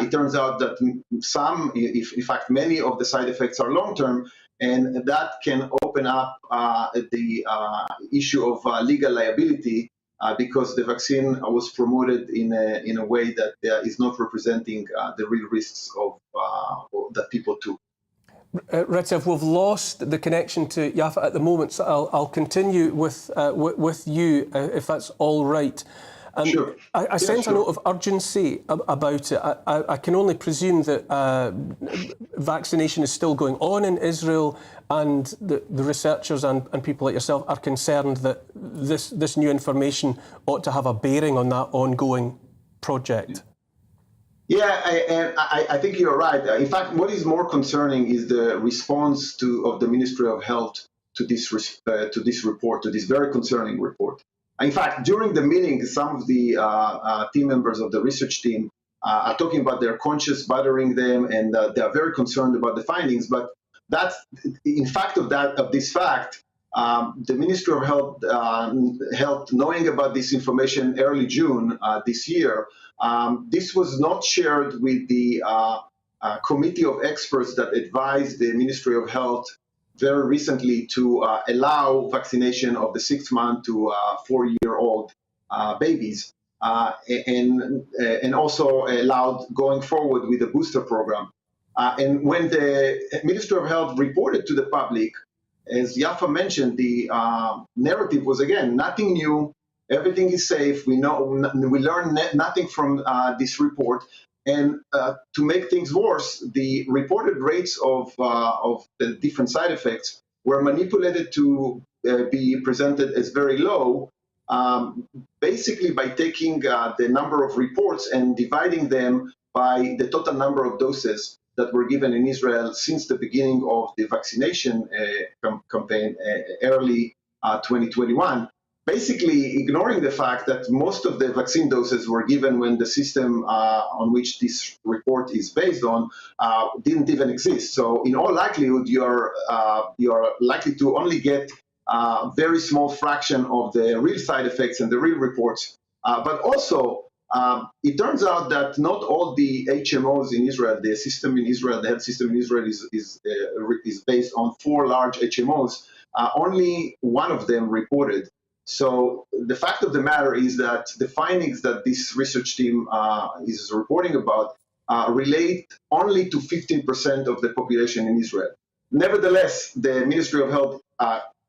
it turns out that some, in fact, many of the side effects are long-term, and that can open up the issue of legal liability because the vaccine was promoted in a way that is not representing the real risks of that people took. Ritza, we've lost the connection to Yafa at the moment, so I'll continue with you, if that's all right. Sure. I sense a note of urgency about it. I can only presume that vaccination is still going on in Israel, and the researchers and people like yourself are concerned that this new information ought to have a bearing on that ongoing project. Yeah, and I think you're right. In fact, what is more concerning is the response of the Ministry of Health to this report, to this very concerning report. In fact, during the meeting, some of the team members of the research team are talking about their conscience bothering them, and they are very concerned about the findings. But that's, in fact, of this fact, the Ministry of Health, knowing about this information early June this year, this was not shared with the committee of experts that advised the Ministry of Health very recently to allow vaccination of the 6-month to 4-year-old babies, and also allowed going forward with the booster program. And when the Ministry of Health reported to the public, as Yafa mentioned, the narrative was, again, nothing new. Everything is safe. We learn nothing from this report. And to make things worse, the reported rates of the different side effects were manipulated to be presented as very low, basically by taking the number of reports and dividing them by the total number of doses that were given in Israel since the beginning of the vaccination campaign, early 2021. Basically ignoring the fact that most of the vaccine doses were given when the system on which this report is based on didn't even exist. So in all likelihood, you are likely to only get very small fraction of the real side effects and the real reports. But also, it turns out that not all the HMOs in Israel, the system in Israel, the health system in Israel is based on 4 large HMOs. Only one of them reported. So the fact of the matter is that the findings that this research team is reporting about relate only to 15% of the population in Israel. Nevertheless, the Ministry of Health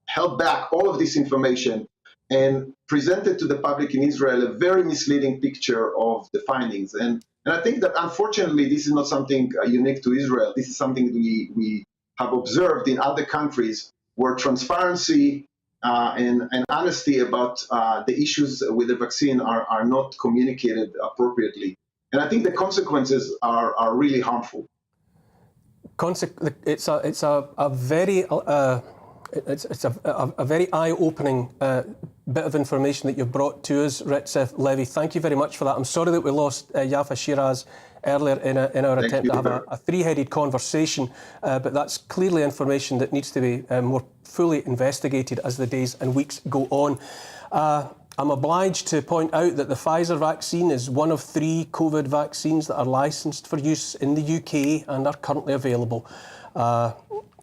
held back all of this information and presented to the public in Israel a very misleading picture of the findings. And I think that unfortunately, this is not something unique to Israel. This is something we have observed in other countries where transparency and honesty about the issues with the vaccine are not communicated appropriately. And I think the consequences are really harmful. It's a very eye-opening bit of information that you've brought to us, Ritzef Levy. Thank you very much for that. I'm sorry that we lost Yafa Shiraz earlier in our attempt to have a three-headed conversation, but that's clearly information that needs to be more fully investigated as the days and weeks go on. I'm obliged to point out that the Pfizer vaccine is one of 3 COVID vaccines that are licensed for use in the UK and are currently available.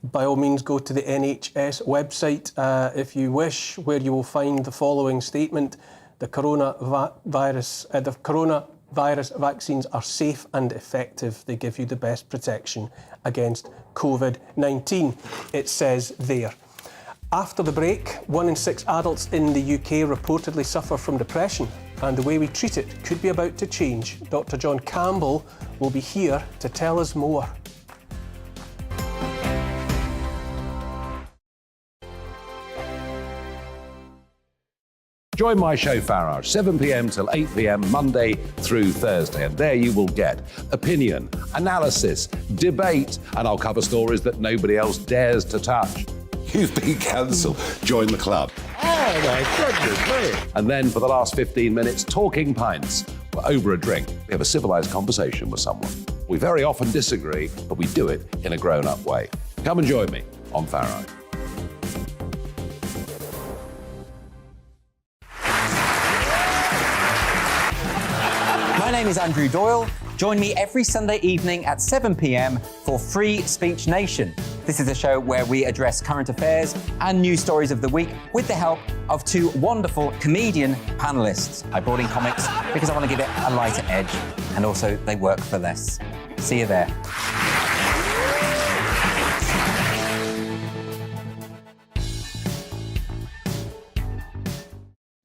By all means, go to the NHS website if you wish, where you will find the following statement: the coronavirus vaccines are safe and effective. They give you the best protection against COVID-19, it says there. After the break, 1 in 6 adults in the UK reportedly suffer from depression, and the way we treat it could be about to change. Dr. John Campbell will be here to tell us more. Join my show Farage, 7 p.m. till 8 p.m. Monday through Thursday. And there you will get opinion, analysis, debate, and I'll cover stories that nobody else dares to touch. You've been cancelled. Join the club. Oh my goodness me. And then for the last 15 minutes, talking pints. We're over a drink. We have a civilized conversation with someone. We very often disagree, but we do it in a grown-up way. Come and join me on Farage. My name is Andrew Doyle. Join me every Sunday evening at 7 p.m. for Free Speech Nation. This is a show where we address current affairs and news stories of the week with the help of 2 wonderful comedian panellists. I brought in comics because I want to give it a lighter edge, and also they work for less. See you there.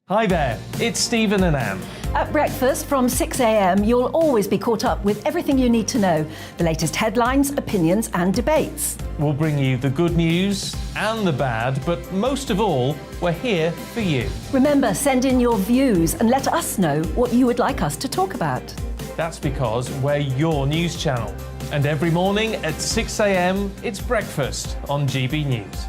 Hi there, it's Stephen and Anne. At breakfast from 6 a.m, you'll always be caught up with everything you need to know, the latest headlines, opinions and debates. We'll bring you the good news and the bad, but most of all, we're here for you. Remember, send in your views and let us know what you would like us to talk about. That's because we're your news channel. And every morning at 6 a.m, it's breakfast on GB News.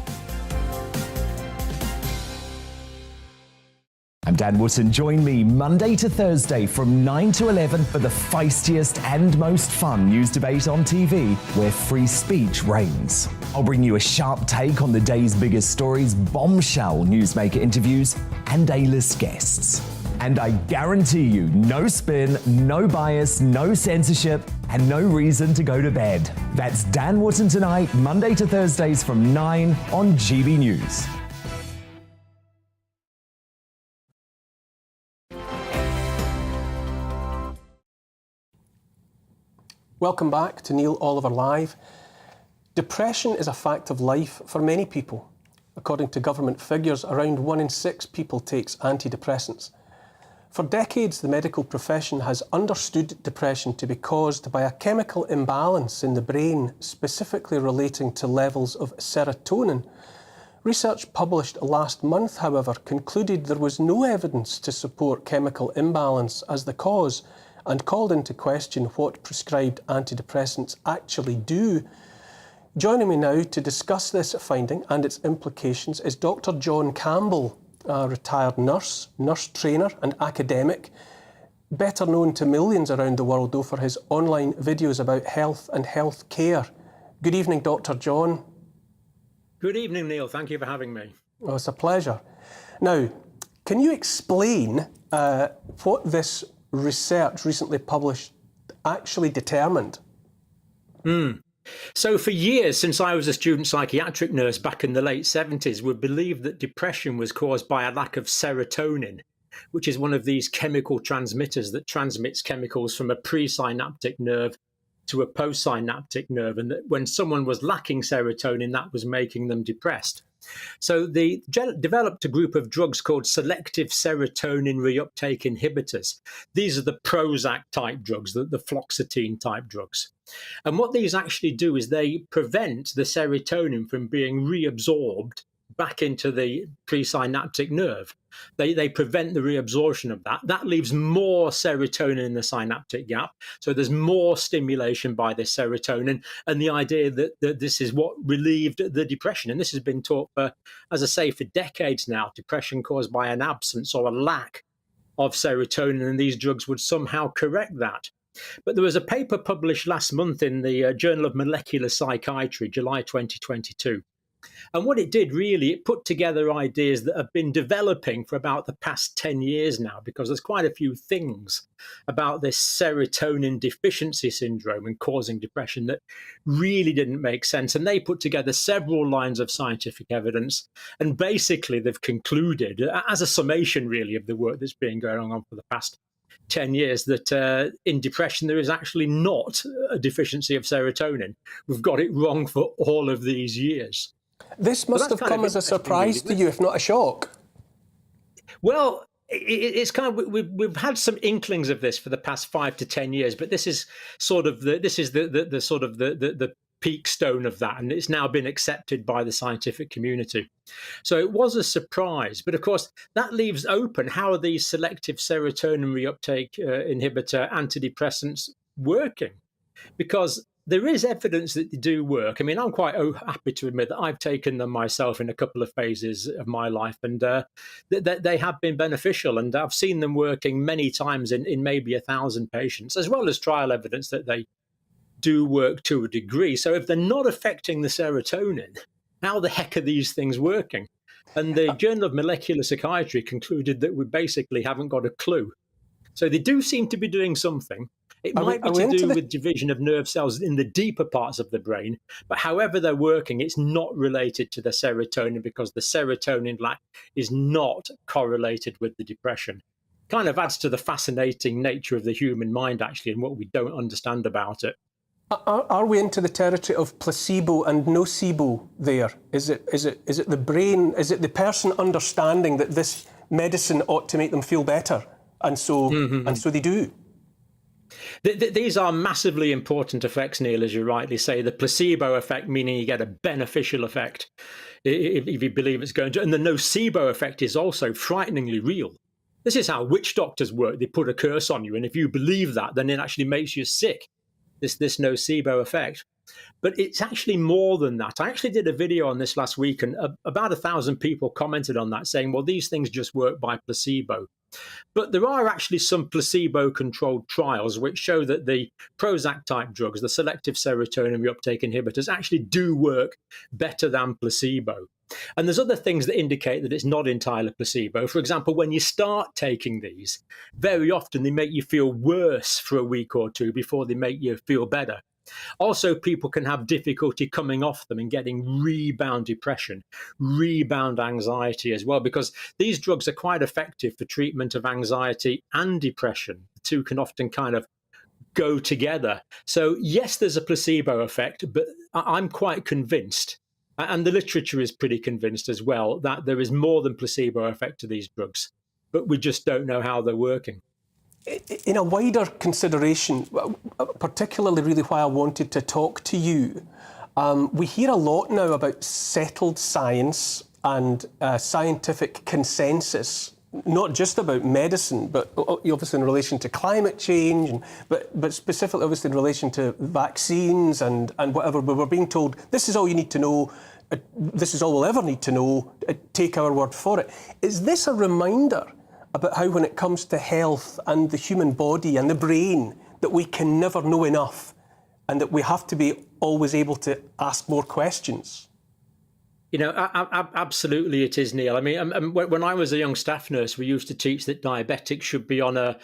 I'm Dan Wootton. Join me Monday to Thursday from 9 to 11 for the feistiest and most fun news debate on TV, where free speech reigns. I'll bring you a sharp take on the day's biggest stories, bombshell newsmaker interviews, and A-list guests. And I guarantee you, no spin, no bias, no censorship, and no reason to go to bed. That's Dan Wootton Tonight, Monday to Thursdays from 9 on GB News. Welcome back to Neil Oliver Live. Depression is a fact of life for many people. According to government figures, around 1 in 6 people takes antidepressants. For decades, the medical profession has understood depression to be caused by a chemical imbalance in the brain, specifically relating to levels of serotonin. Research published last month, however, concluded there was no evidence to support chemical imbalance as the cause, and called into question what prescribed antidepressants actually do. Joining me now to discuss this finding and its implications is Dr. John Campbell, a retired nurse, nurse trainer and academic, better known to millions around the world though for his online videos about health and health care. Good evening, Dr. John. Good evening, Neil. Thank you for having me. Oh, it's a pleasure. Now, can you explain what this research recently published actually determined? So for years, since I was a student psychiatric nurse back in the late 70s, we believed that depression was caused by a lack of serotonin, which is one of these chemical transmitters that transmits chemicals from a presynaptic nerve to a postsynaptic nerve, and that when someone was lacking serotonin, that was making them depressed. So they developed a group of drugs called selective serotonin reuptake inhibitors. These are the Prozac type drugs, the fluoxetine type drugs. And what these actually do is they prevent the serotonin from being reabsorbed back into the presynaptic nerve. They prevent the reabsorption of that. That leaves more serotonin in the synaptic gap. So there's more stimulation by this serotonin. And the idea that this is what relieved the depression. And this has been taught for, as I say, for decades now, depression caused by an absence or a lack of serotonin. And these drugs would somehow correct that. But there was a paper published last month in the Journal of Molecular Psychiatry, July 2022. And what it did really, it put together ideas that have been developing for about the past 10 years now, because there's quite a few things about this serotonin deficiency syndrome and causing depression that really didn't make sense. And they put together several lines of scientific evidence. And basically, they've concluded, as a summation really of the work that's been going on for the past 10 years, that in depression, there is actually not a deficiency of serotonin. We've got it wrong for all of these years. This must have come as a surprise to you, if not a shock. Well, it's kind of, we've had some inklings of this for the past 5 to 10 years, but this is sort of the peak stone of that, and it's now been accepted by the scientific community. So it was a surprise, but of course that leaves open how are these selective serotonin reuptake inhibitor antidepressants working, because there is evidence that they do work. I mean, I'm quite happy to admit that I've taken them myself in a couple of phases of my life, and they have been beneficial. And I've seen them working many times in maybe 1,000 patients, as well as trial evidence that they do work to a degree. So if they're not affecting the serotonin, how the heck are these things working? And the Journal of Molecular Psychiatry concluded that we basically haven't got a clue. So they do seem to be doing something. It might be to do with division of nerve cells in the deeper parts of the brain, but however they're working, it's not related to the serotonin, because the serotonin lack is not correlated with the depression. Kind of adds to the fascinating nature of the human mind, actually, and what we don't understand about it. Are we into the territory of placebo and nocebo there? Is it the brain, is it the person understanding that this medicine ought to make them feel better, and so they do? These are massively important effects, Neil, as you rightly say. The placebo effect, meaning you get a beneficial effect if you believe it's going to. And the nocebo effect is also frighteningly real. This is how witch doctors work. They put a curse on you, and if you believe that, then it actually makes you sick, this nocebo effect. But it's actually more than that. I actually did a video on this last week, and about 1,000 people commented on that, saying, well, these things just work by placebo. But there are actually some placebo-controlled trials which show that the Prozac-type drugs, the selective serotonin reuptake inhibitors, actually do work better than placebo. And there's other things that indicate that it's not entirely placebo. For example, when you start taking these, very often they make you feel worse for a week or two before they make you feel better. Also, people can have difficulty coming off them and getting rebound depression, rebound anxiety as well, because these drugs are quite effective for treatment of anxiety and depression. The two can often kind of go together. So yes, there's a placebo effect, but I'm quite convinced, and the literature is pretty convinced as well, that there is more than placebo effect to these drugs, but we just don't know how they're working. In a wider consideration, particularly really why I wanted to talk to you, we hear a lot now about settled science and scientific consensus, not just about medicine, but obviously in relation to climate change, but specifically obviously in relation to vaccines and whatever. But we're being told, this is all you need to know, this is all we'll ever need to know, take our word for it. Is this a reminder about how when it comes to health and the human body and the brain, that we can never know enough and that we have to be always able to ask more questions? Absolutely it is, Neil. I mean, when I was a young staff nurse, we used to teach that diabetics should be on a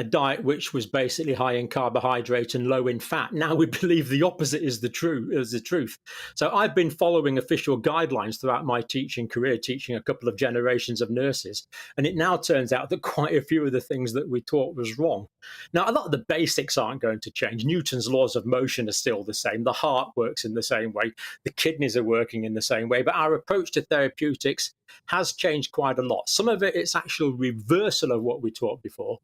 diet which was basically high in carbohydrate and low in fat. Now we believe the opposite is the truth. So I've been following official guidelines throughout my teaching career, teaching a couple of generations of nurses. And it now turns out that quite a few of the things that we taught was wrong. Now, a lot of the basics aren't going to change. Newton's laws of motion are still the same. The heart works in the same way. The kidneys are working in the same way. But our approach to therapeutics has changed quite a lot. Some of it, it's actual reversal of what we taught before.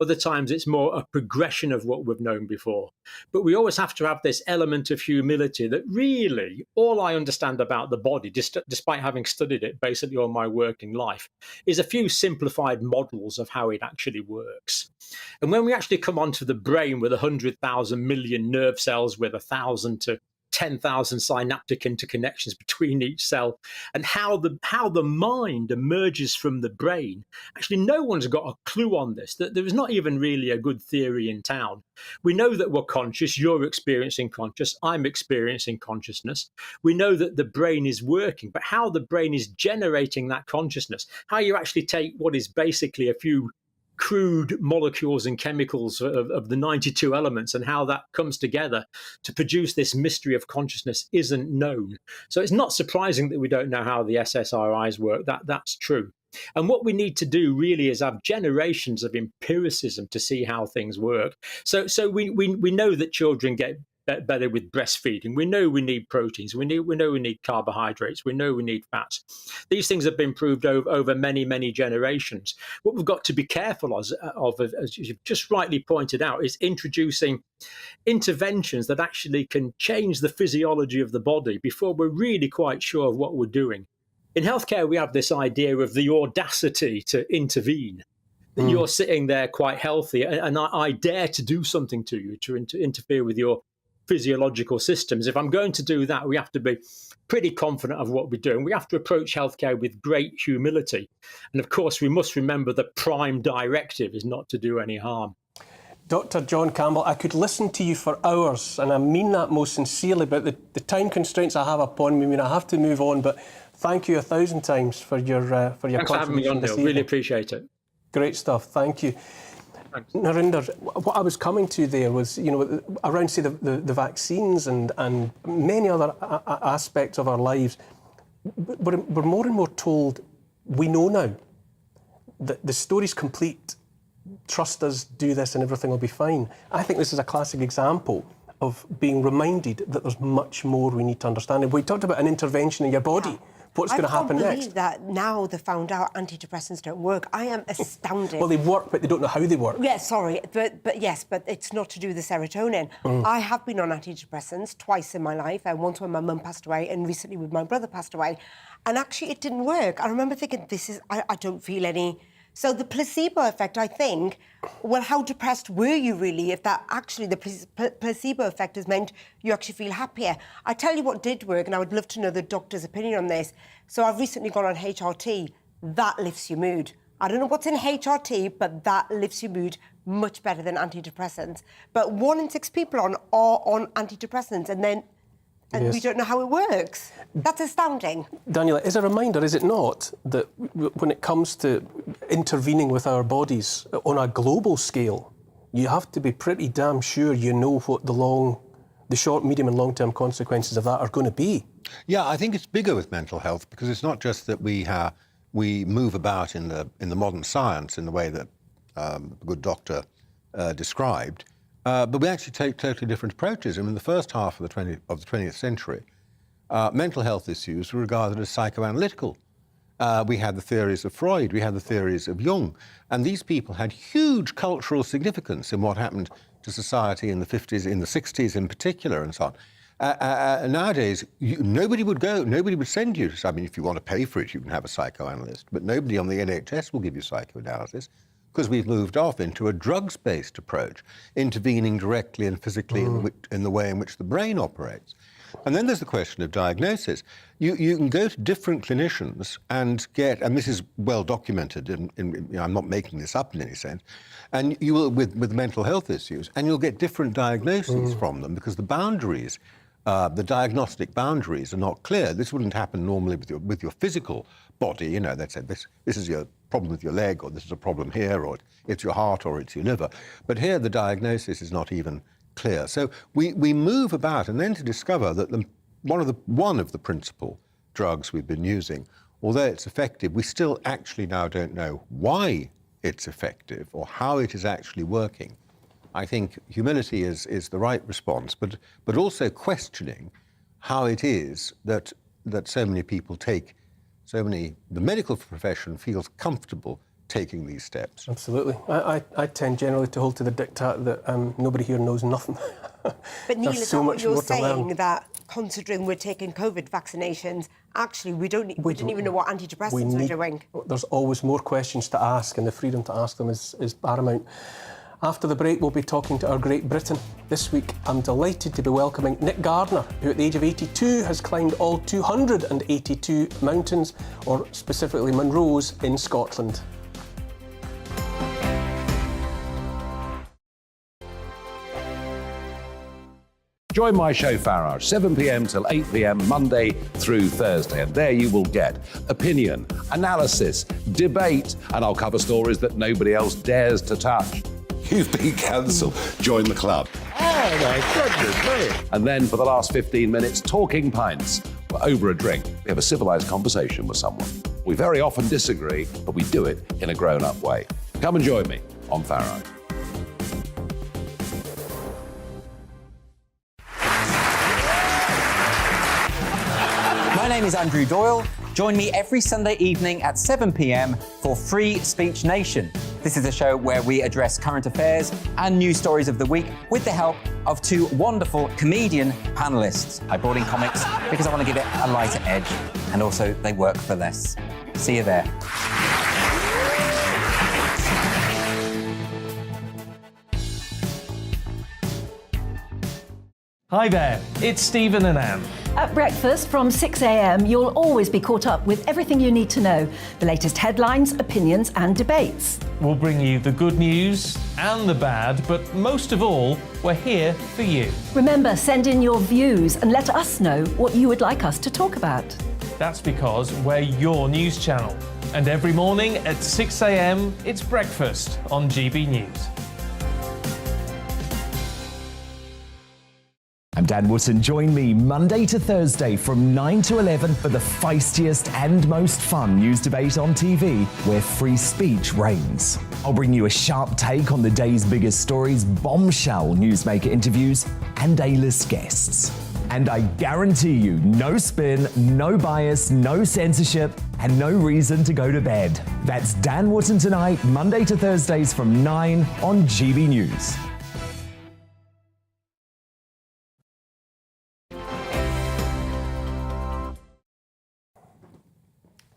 Other times it's more a progression of what we've known before. But we always have to have this element of humility that really all I understand about the body, despite having studied it basically all my working life, is a few simplified models of how it actually works. And when we actually come onto the brain with 100,000 million nerve cells with 1,000 to 10,000 synaptic interconnections between each cell, and how the mind emerges from the brain. Actually, no one's got a clue on this. That there is not even really a good theory in town. We know that we're conscious. You're experiencing conscious. I'm experiencing consciousness. We know that the brain is working, but how the brain is generating that consciousness, how you actually take what is basically a few crude molecules and chemicals of the 92 elements and how that comes together to produce this mystery of consciousness isn't known. So it's not surprising that we don't know how the SSRIs work. That's true. And what we need to do really is have generations of empiricism to see how things work. So we know that children get better with breastfeeding. We know we need proteins. We know we need carbohydrates. We know we need fats. These things have been proved over many, many generations. What we've got to be careful of, as you've just rightly pointed out, is introducing interventions that actually can change the physiology of the body before we're really quite sure of what we're doing. In healthcare, we have this idea of the audacity to intervene. That you're sitting there quite healthy, and I dare to do something to you to interfere with your physiological systems. If I'm going to do that, we have to be pretty confident of what we're doing. We have to approach healthcare with great humility. And of course, we must remember the prime directive is not to do any harm. Dr. John Campbell, I could listen to you for hours, and I mean that most sincerely, but the time constraints I have upon me mean I have to move on. But thank you 1,000 times for your Thanks for having me on, Neil. Really appreciate it. Great stuff. Thank you. Narinder, what I was coming to there was, around, say, the vaccines and many other aspects of our lives, we're more and more told we know now that the story's complete. Trust us, do this, and everything will be fine. I think this is a classic example of being reminded that there's much more we need to understand. And we talked about an intervention in your body. What's going to happen next? I can't believe that now they found out antidepressants don't work. I am astounded. Well, they work, but they don't know how they work. Yeah, sorry, but it's not to do with the serotonin. I have been on antidepressants twice in my life, and once when my mum passed away, and recently when my brother passed away. And actually, it didn't work. I remember thinking, I don't feel any. So the placebo effect, I think, well, how depressed were you really if that actually the placebo effect has meant you actually feel happier? I tell you what did work, and I would love to know the doctor's opinion on this. So I've recently gone on HRT. That lifts your mood. I don't know what's in HRT, but that lifts your mood much better than antidepressants. But 1 in 6 people are on antidepressants, and we don't know how it works. That's astounding. Daniela, as a reminder, is it not, that when it comes to intervening with our bodies on a global scale, you have to be pretty damn sure you know what the short, medium and long-term consequences of that are going to be? Yeah, I think it's bigger with mental health, because it's not just that we move about in the modern science in the way that a good doctor described. But we actually take totally different approaches. I mean, the first half of the 20th century, mental health issues were regarded as psychoanalytical. We had the theories of Freud, we had the theories of Jung, and these people had huge cultural significance in what happened to society in the 50s, in the 60s in particular, and so on. Nowadays, nobody would send you. I mean, if you want to pay for it, you can have a psychoanalyst, but nobody on the NHS will give you psychoanalysis, because we've moved off into a drugs-based approach, intervening directly and physically in the way in which the brain operates. And then there's the question of diagnosis. You can go to different clinicians and and this is well documented, I'm not making this up in any sense, and you will, with mental health issues, and you'll get different diagnoses from them, because the boundaries the diagnostic boundaries are not clear. This wouldn't happen normally with your physical body. You know, they'd say this is your problem with your leg, or this is a problem here, or it's your heart, or it's your liver. But here the diagnosis is not even clear. So we move about, and then to discover that one of the principal drugs we've been using, although it's effective, we still actually now don't know why it's effective or how it is actually working. I think humility is the right response, but also questioning how it is that so many people the medical profession feels comfortable taking these steps. Absolutely. I tend generally to hold to the diktat that nobody here knows nothing. But Neil, is so that what much you're more to learn. saying, that considering we're taking COVID vaccinations, actually we didn't even know what antidepressants were doing? There's always more questions to ask, and the freedom to ask them is paramount. After the break, we'll be talking to our Great Britain. This week, I'm delighted to be welcoming Nick Gardner, who at the age of 82 has climbed all 282 mountains, or specifically Munros, in Scotland. Join my show Farage, 7 p.m. till 8 p.m. Monday through Thursday. And there you will get opinion, analysis, debate, and I'll cover stories that nobody else dares to touch. You've been cancelled. Join the club. Oh my goodness me. And then for the last 15 minutes, talking pints. We're over a drink. We have a civilised conversation with someone. We very often disagree, but we do it in a grown-up way. Come and join me on Farage. My name is Andrew Doyle. Join me every Sunday evening at 7 p.m. for Free Speech Nation. This is a show where we address current affairs and news stories of the week with the help of two wonderful comedian panellists. I brought in comics because I want to give it a lighter edge, and also they work for less. See you there. Hi there, it's Stephen and Anne. At breakfast from 6 a.m, you'll always be caught up with everything you need to know, the latest headlines, opinions and debates. We'll bring you the good news and the bad, but most of all, we're here for you. Remember, send in your views and let us know what you would like us to talk about. That's because we're your news channel. And every morning at 6 a.m, it's breakfast on GB News. I'm Dan Wootton. Join me Monday to Thursday from 9 to 11 for the feistiest and most fun news debate on TV, where free speech reigns. I'll bring you a sharp take on the day's biggest stories, bombshell newsmaker interviews, and A-list guests. And I guarantee you, no spin, no bias, no censorship, and no reason to go to bed. That's Dan Wootton Tonight, Monday to Thursdays from 9 on GB News.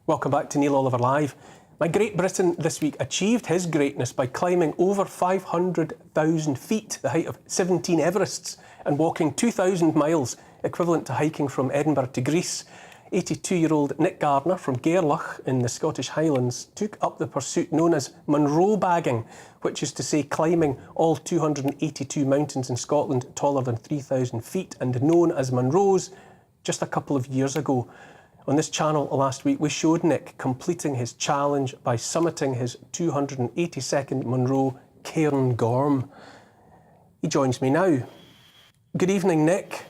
Welcome back to Neil Oliver Live. My Great Britain this week achieved his greatness by climbing over 500,000 feet, the height of 17 Everests, and walking 2,000 miles, equivalent to hiking from Edinburgh to Greece. 82-year-old Nick Gardner from Gairloch in the Scottish Highlands took up the pursuit known as Munro bagging, which is to say climbing all 282 mountains in Scotland taller than 3,000 feet and known as Munros just a couple of years ago. On this channel last week, we showed Nick completing his challenge by summiting his 282nd Munro, Cairn Gorm. He joins me now. Good evening, Nick.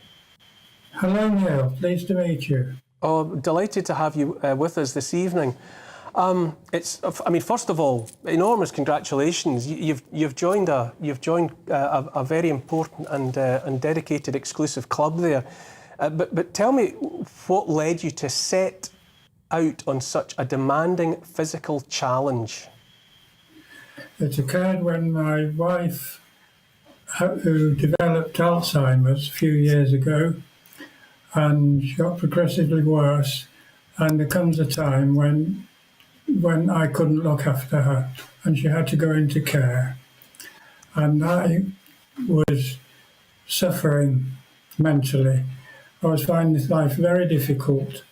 Hello, Neil. Pleased to meet you. Oh, delighted to have you with us this evening. First of all, enormous congratulations. You've joined a very important and dedicated exclusive club there. But tell me, what led you to set out on such a demanding physical challenge? It occurred when my wife, who developed Alzheimer's a few years ago, and she got progressively worse, and there comes a time when I couldn't look after her, and she had to go into care. And I was suffering mentally. I was finding this life very difficult,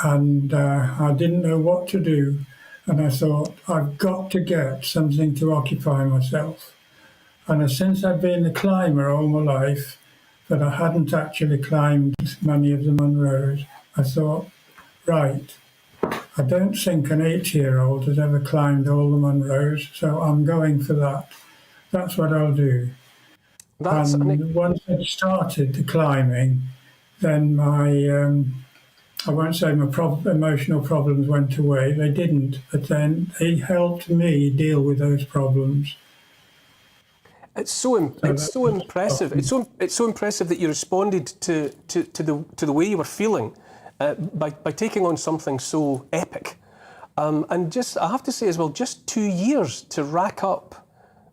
and I didn't know what to do, and I thought, I've got to get something to occupy myself. And since I've been a climber all my life, but I hadn't actually climbed many of the Munros. I thought, right, I don't think an 80-year-old has ever climbed all the Munros, so I'm going for that. That's what I'll do. And once I'd started the climbing, then my, I won't say my emotional problems went away, they didn't, but then it helped me deal with those problems. It's so impressive. It's so impressive that you responded to the way you were feeling by taking on something so epic. And just, I have to say as well, just 2 years to rack up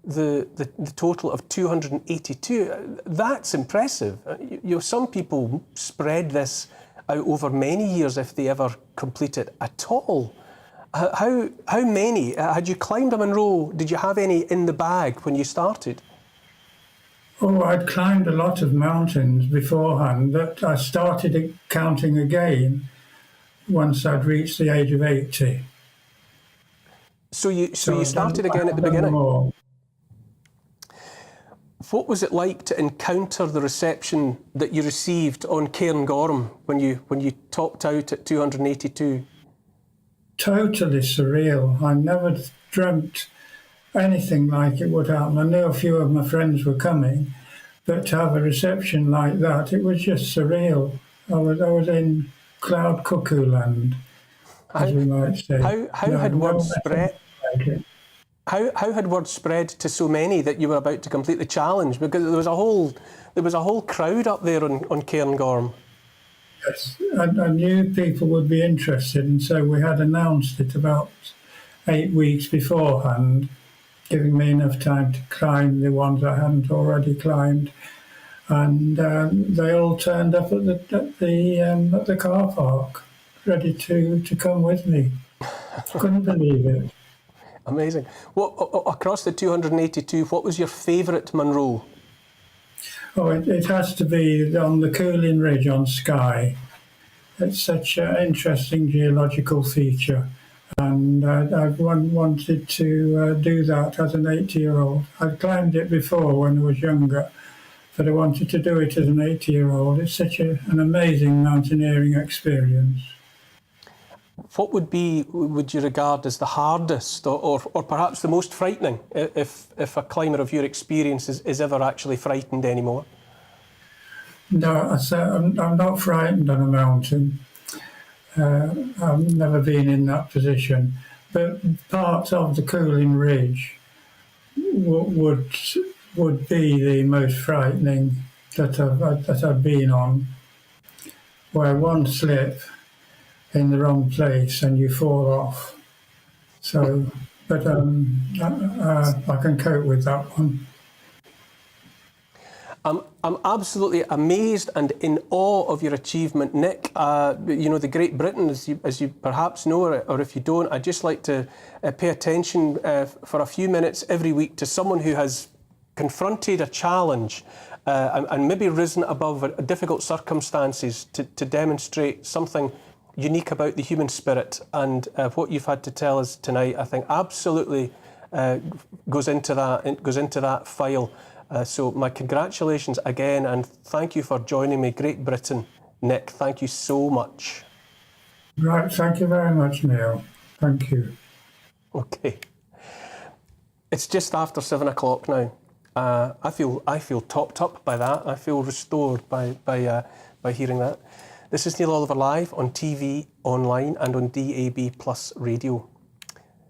the total of 282. That's impressive. Some people spread this out over many years if they ever complete it at all. How many? Had you climbed a Munro? Did you have any in the bag when you started? Oh, I'd climbed a lot of mountains beforehand, but I started counting again once I'd reached the age of 80. So you started again at the beginning? More. What was it like to encounter the reception that you received on Cairngorm when you topped out at 282? Totally surreal. I never dreamt anything like it would happen. I knew a few of my friends were coming, but to have a reception like that, it was just surreal. I was in cloud cuckoo land, as we might say. How had word spread? How had word spread to so many that you were about to complete the challenge? Because there was a whole crowd up there on Cairngorm. Yes, I knew people would be interested, and so we had announced it about 8 weeks beforehand, giving me enough time to climb the ones I hadn't already climbed. And they all turned up at the car park, ready to come with me. Couldn't believe it. Amazing. Across the 282, what was your favourite Munro? Oh, it has to be on the Coolin Ridge on Skye. It's such an interesting geological feature, and I've wanted to do that as an 80-year-old. I'd climbed it before when I was younger, but I wanted to do it as an 80-year-old. It's such an amazing mountaineering experience. What would you regard as the hardest or perhaps the most frightening if a climber of your experience is ever actually frightened anymore? No, I'm not frightened on a mountain. I've never been in that position. But parts of the Coolin Ridge would be the most frightening that I've been on, where one slip in the wrong place and you fall off. So, but I can cope with that one. I'm absolutely amazed and in awe of your achievement, Nick. The Great Britain, as you perhaps know, or if you don't, I'd just like to pay attention for a few minutes every week to someone who has confronted a challenge and maybe risen above difficult circumstances to demonstrate something unique about the human spirit. And what you've had to tell us tonight, I think, absolutely goes into that file. So my congratulations again, and thank you for joining me, Great Britain. Nick, thank you so much. Right, thank you very much, Neil. Thank you. Okay. It's just after 7 o'clock now. I feel topped up by that. I feel restored by hearing that. This is Neil Oliver Live on TV, online and on DAB Plus radio.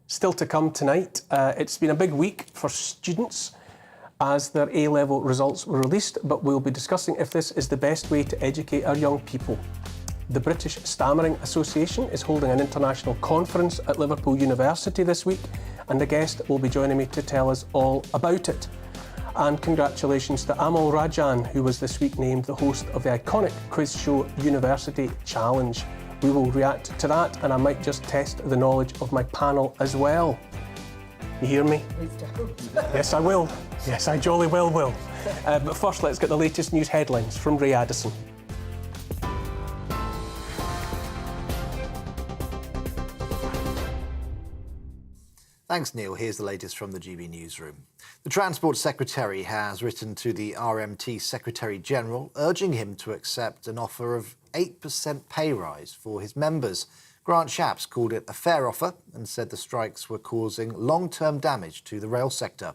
Still to come tonight, it's been a big week for students as their A-level results were released, but we'll be discussing if this is the best way to educate our young people. The British Stammering Association is holding an international conference at Liverpool University this week, and a guest will be joining me to tell us all about it. And congratulations to Amal Rajan, who was this week named the host of the iconic quiz show University Challenge. We will react to that, and I might just test the knowledge of my panel as well. You hear me? Yes, I will. Yes, I jolly well will. But first, let's get the latest news headlines from Ray Addison. Thanks, Neil. Here's the latest from the GB newsroom. The Transport Secretary has written to the RMT Secretary-General urging him to accept an offer of 8% pay rise for his members. Grant Shapps called it a fair offer and said the strikes were causing long-term damage to the rail sector.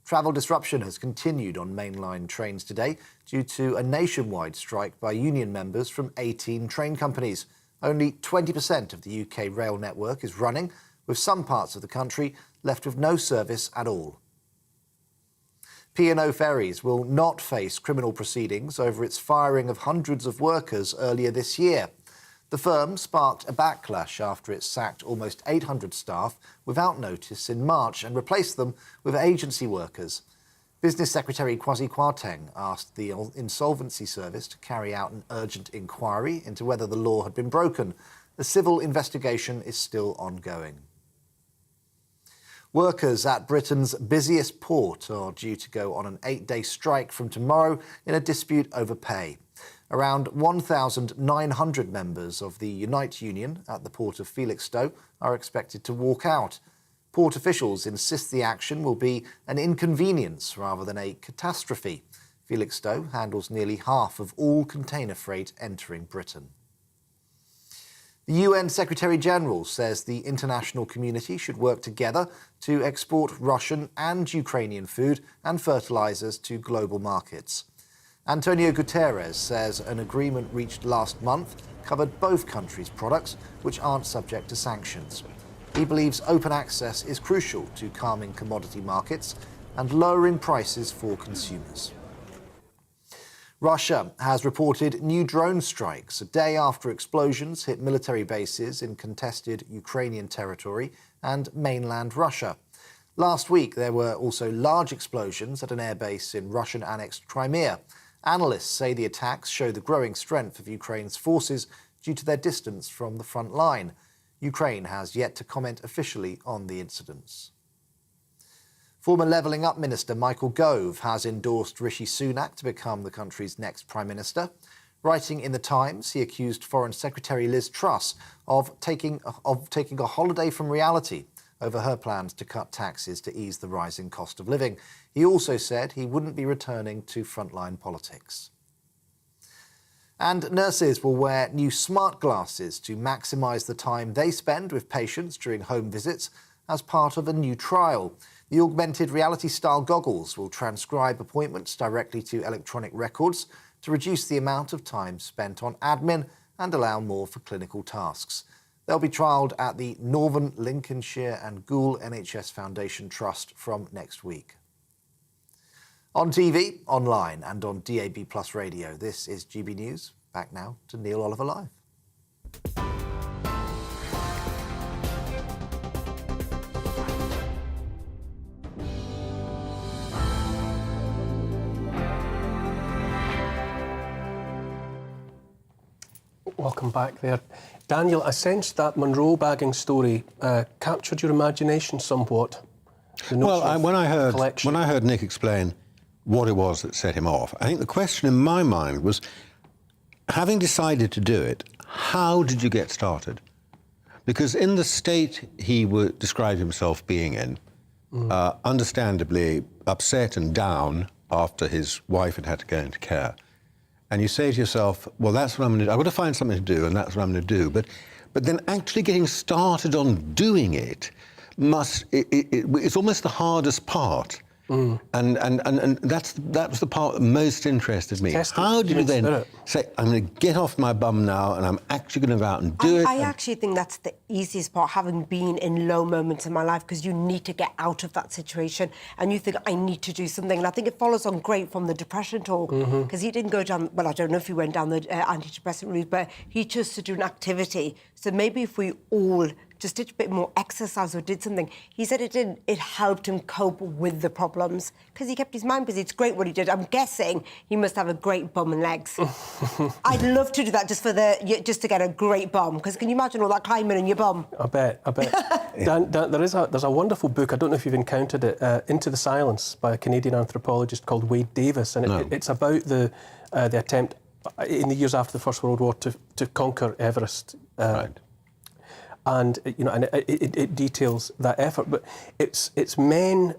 Travel disruption has continued on mainline trains today due to a nationwide strike by union members from 18 train companies. Only 20% of the UK rail network is running, with some parts of the country left with no service at all. P&O Ferries will not face criminal proceedings over its firing of hundreds of workers earlier this year. The firm sparked a backlash after it sacked almost 800 staff without notice in March and replaced them with agency workers. Business Secretary Kwasi Kwarteng asked the Insolvency Service to carry out an urgent inquiry into whether the law had been broken. The civil investigation is still ongoing. Workers at Britain's busiest port are due to go on an 8-day strike from tomorrow in a dispute over pay. Around 1,900 members of the Unite Union at the port of Felixstowe are expected to walk out. Port officials insist the action will be an inconvenience rather than a catastrophe. Felixstowe handles nearly half of all container freight entering Britain. The UN Secretary-General says the international community should work together to export Russian and Ukrainian food and fertilizers to global markets. Antonio Guterres says an agreement reached last month covered both countries' products which aren't subject to sanctions. He believes open access is crucial to calming commodity markets and lowering prices for consumers. Russia has reported new drone strikes a day after explosions hit military bases in contested Ukrainian territory and mainland Russia. Last week, there were also large explosions at an airbase in Russian-annexed Crimea. Analysts say the attacks show the growing strength of Ukraine's forces due to their distance from the front line. Ukraine has yet to comment officially on the incidents. Former Levelling Up Minister Michael Gove has endorsed Rishi Sunak to become the country's next Prime Minister. Writing in The Times, he accused Foreign Secretary Liz Truss of taking a holiday from reality over her plans to cut taxes to ease the rising cost of living. He also said he wouldn't be returning to frontline politics. And nurses will wear new smart glasses to maximise the time they spend with patients during home visits as part of a new trial. The augmented reality-style goggles will transcribe appointments directly to electronic records to reduce the amount of time spent on admin and allow more for clinical tasks. They'll be trialled at the Northern Lincolnshire and Goole NHS Foundation Trust from next week. On TV, online and on DAB+ radio, this is GB News. Back now to Neil Oliver Live. Welcome back there. Daniel, I sensed that Monroe bagging story captured your imagination somewhat. Well, when I heard Nick explain what it was that set him off, I think the question in my mind was, having decided to do it, how did you get started? Because in the state he described himself being in, understandably upset and down after his wife had to go into care, and you say to yourself, well, that's what I'm going to do. I've got to find something to do, and that's what I'm going to do. But then actually getting started on doing it it's almost the hardest part. And that was the part that most interested me. How did you then say, I'm going to get off my bum now and I'm actually going to go out and do it? I actually think that's the easiest part, having been in low moments in my life, because you need to get out of that situation and you think, I need to do something. And I think it follows on great from the depression talk, because he didn't go down, well, I don't know if he went down the antidepressant route, but he chose to do an activity. So maybe if we all just did a bit more exercise or did something. He said it helped him cope with the problems because he kept his mind busy. It's great what he did. I'm guessing he must have a great bum and legs. I'd love to do that just to get a great bum, because can you imagine all that climbing in your bum? I bet. Dan, there's a wonderful book, I don't know if you've encountered it, Into the Silence, by a Canadian anthropologist called Wade Davis, and it's about the attempt in the years after the First World War to conquer Everest. Right. and it details that effort. But it's men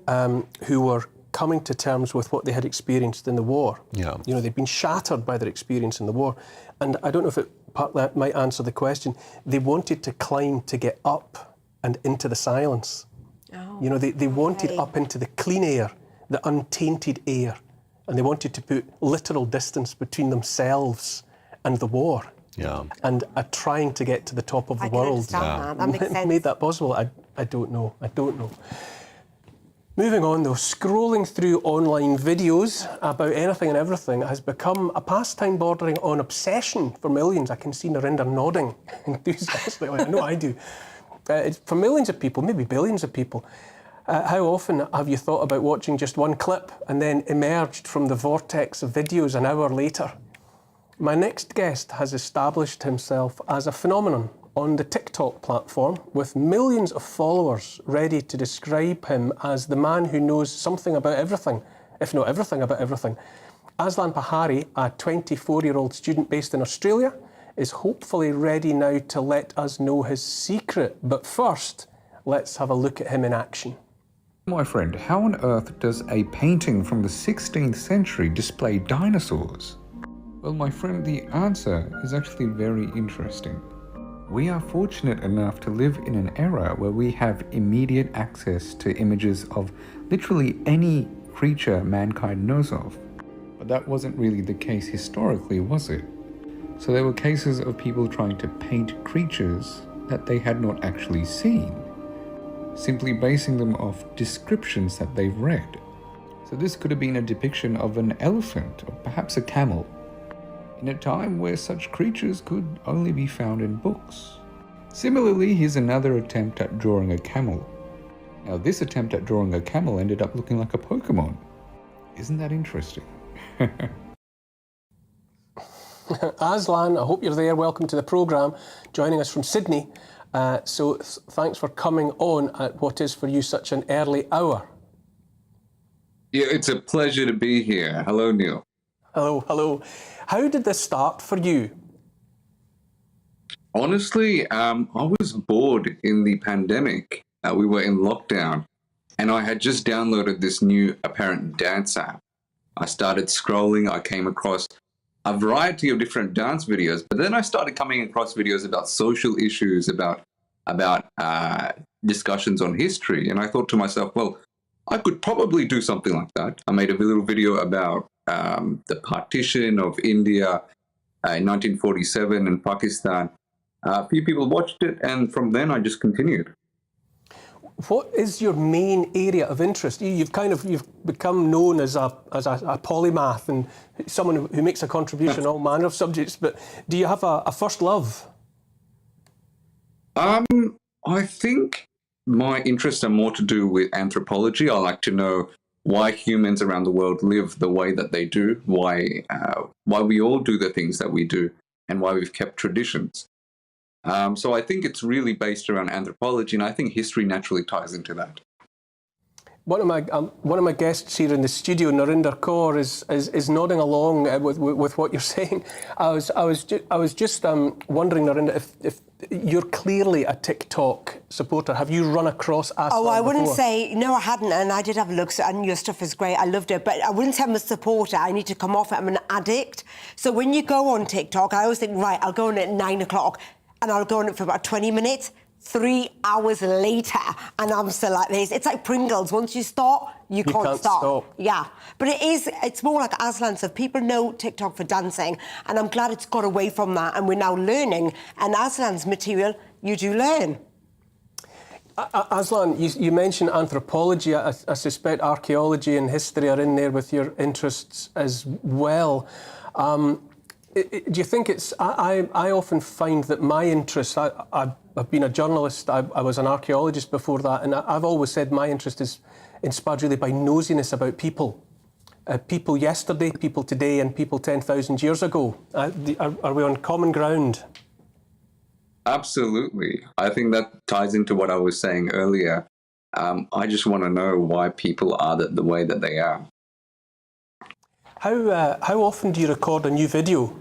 who were coming to terms with what they had experienced in the war. Yeah. They'd been shattered by their experience in the war, and I don't know if part of that might answer the question. They wanted to climb to get up and into the silence. They wanted up into the clean air, the untainted air, and they wanted to put literal distance between themselves and the war. Yeah. And trying to get to the top of the world. That makes sense. Made that possible? I don't know. Moving on though, scrolling through online videos about anything and everything has become a pastime bordering on obsession for millions. I can see Narinder nodding enthusiastically. I know I do. It's for millions of people, maybe billions of people. How often have you thought about watching just one clip and then emerged from the vortex of videos an hour later? My next guest has established himself as a phenomenon on the TikTok platform, with millions of followers ready to describe him as the man who knows something about everything, if not everything about everything. Aslan Pahari, a 24-year-old student based in Australia, is hopefully ready now to let us know his secret. But first, let's have a look at him in action. My friend, how on earth does a painting from the 16th century display dinosaurs? Well, my friend, the answer is actually very interesting. We are fortunate enough to live in an era where we have immediate access to images of literally any creature mankind knows of. But that wasn't really the case historically, was it? So there were cases of people trying to paint creatures that they had not actually seen, simply basing them off descriptions that they've read. So this could have been a depiction of an elephant or perhaps a camel, in a time where such creatures could only be found in books. Similarly, here's another attempt at drawing a camel. Now, this attempt at drawing a camel ended up looking like a Pokemon. Isn't that interesting? Aslan, I hope you're there. Welcome to the programme, joining us from Sydney. So thanks for coming on at what is for you such an early hour. Yeah, it's a pleasure to be here. Hello, Neil. Hello. How did this start for you? Honestly, I was bored in the pandemic. We were in lockdown, and I had just downloaded this new apparent dance app. I started scrolling. I came across a variety of different dance videos, but then I started coming across videos about social issues, about discussions on history, and I thought to myself, well, I could probably do something like that. I made a little video about the partition of India in 1947 and Pakistan. A few people watched it, and from then I just continued. What is your main area of interest? You've become known as a polymath and someone who makes a contribution on all manner of subjects. But do you have a first love? I think my interests are more to do with anthropology. I like to know why humans around the world live the way that they do, why we all do the things that we do, and why we've kept traditions. So I think it's really based around anthropology, and I think history naturally ties into that. One of my guests here in the studio, Narinder Kaur, is nodding along with what you're saying. I was just wondering, Narinder, if you're clearly a TikTok supporter. Have you run across Aslan Oh, I wouldn't before? say, no, I hadn't, and I did have a look, and your stuff is great, I loved it, but I wouldn't say I'm a supporter. I need to come off it, I'm an addict. So when you go on TikTok, I always think, right, I'll go on at 9 o'clock, and I'll go on it for about 20 minutes. 3 hours later, and I'm still like this. It's like Pringles. Once you start, you can't stop. Yeah, but it's more like Aslan said. People know TikTok for dancing, and I'm glad it's got away from that, and we're now learning. And Aslan's material, you do learn. Aslan, you mentioned anthropology. I suspect archaeology and history are in there with your interests as well. Do you think it's... I often find that my interests... I've been a journalist, I was an archaeologist before that, and I've always said my interest is inspired really by nosiness about people. People yesterday, people today, and people 10,000 years ago. Are we on common ground? Absolutely. I think that ties into what I was saying earlier. I just want to know why people are the way that they are. How often do you record a new video?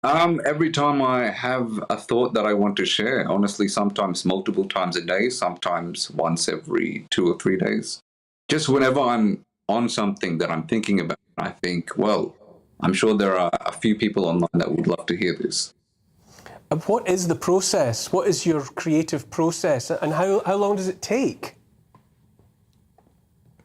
Every time I have a thought that I want to share, honestly, sometimes multiple times a day, sometimes once every 2 or 3 days. Just whenever I'm on something that I'm thinking about, I think, well, I'm sure there are a few people online that would love to hear this. And what is the process? What is your creative process? And how long does it take?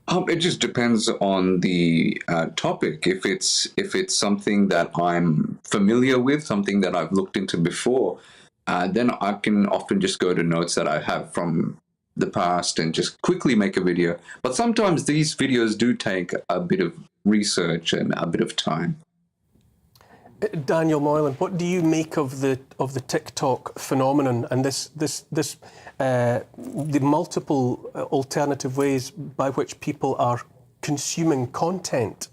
It just depends on the topic. If it's something that I'm familiar with, something that I've looked into before, then I can often just go to notes that I have from the past and just quickly make a video. But sometimes these videos do take a bit of research and a bit of time. Daniel Moylan, what do you make of the TikTok phenomenon and the multiple alternative ways by which people are consuming content?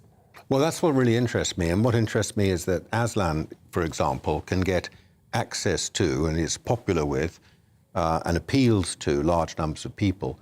Well, that's what really interests me. And what interests me is that Aslan, for example, can get access to and is popular with and appeals to large numbers of people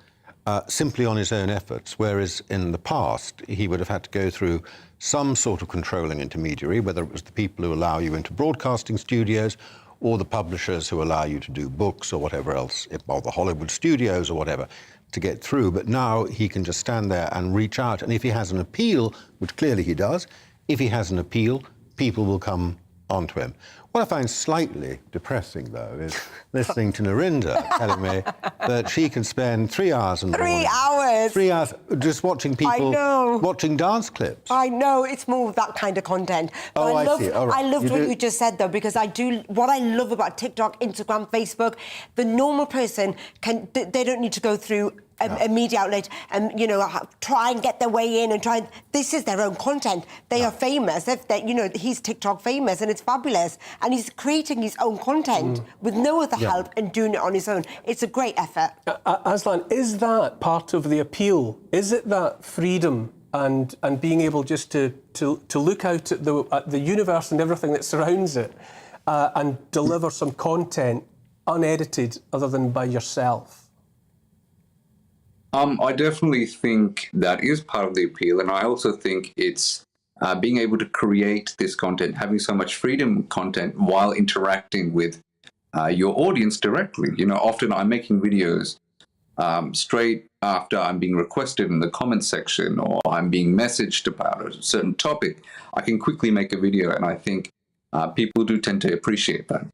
simply on his own efforts, whereas in the past he would have had to go through some sort of controlling intermediary, whether it was the people who allow you into broadcasting studios or the publishers who allow you to do books or whatever else, or the Hollywood studios or whatever, to get through. But now he can just stand there and reach out. And if he has an appeal, which clearly he does, if he has an appeal, people will come onto him. What I find slightly depressing, though, is listening to Narinda telling me that she can spend 3 hours in the morning. 3 hours? 3 hours just watching people, watching dance clips. I know, it's more of that kind of content. But I see. All right. I loved what you just said, though, because what I love about TikTok, Instagram, Facebook, the normal person, they don't need to go through a media outlet and, try and get their way in and this is their own content. They are famous. He's TikTok famous and it's fabulous. And he's creating his own content with no other help and doing it on his own. It's a great effort. Aslan, is that part of the appeal? Is it that freedom and being able just to look out at the universe and everything that surrounds it and deliver some content unedited other than by yourself? I definitely think that is part of the appeal, and I also think it's being able to create this content, having so much freedom content while interacting with your audience directly. Often I'm making videos straight after I'm being requested in the comment section or I'm being messaged about a certain topic. I can quickly make a video, and I think people do tend to appreciate that.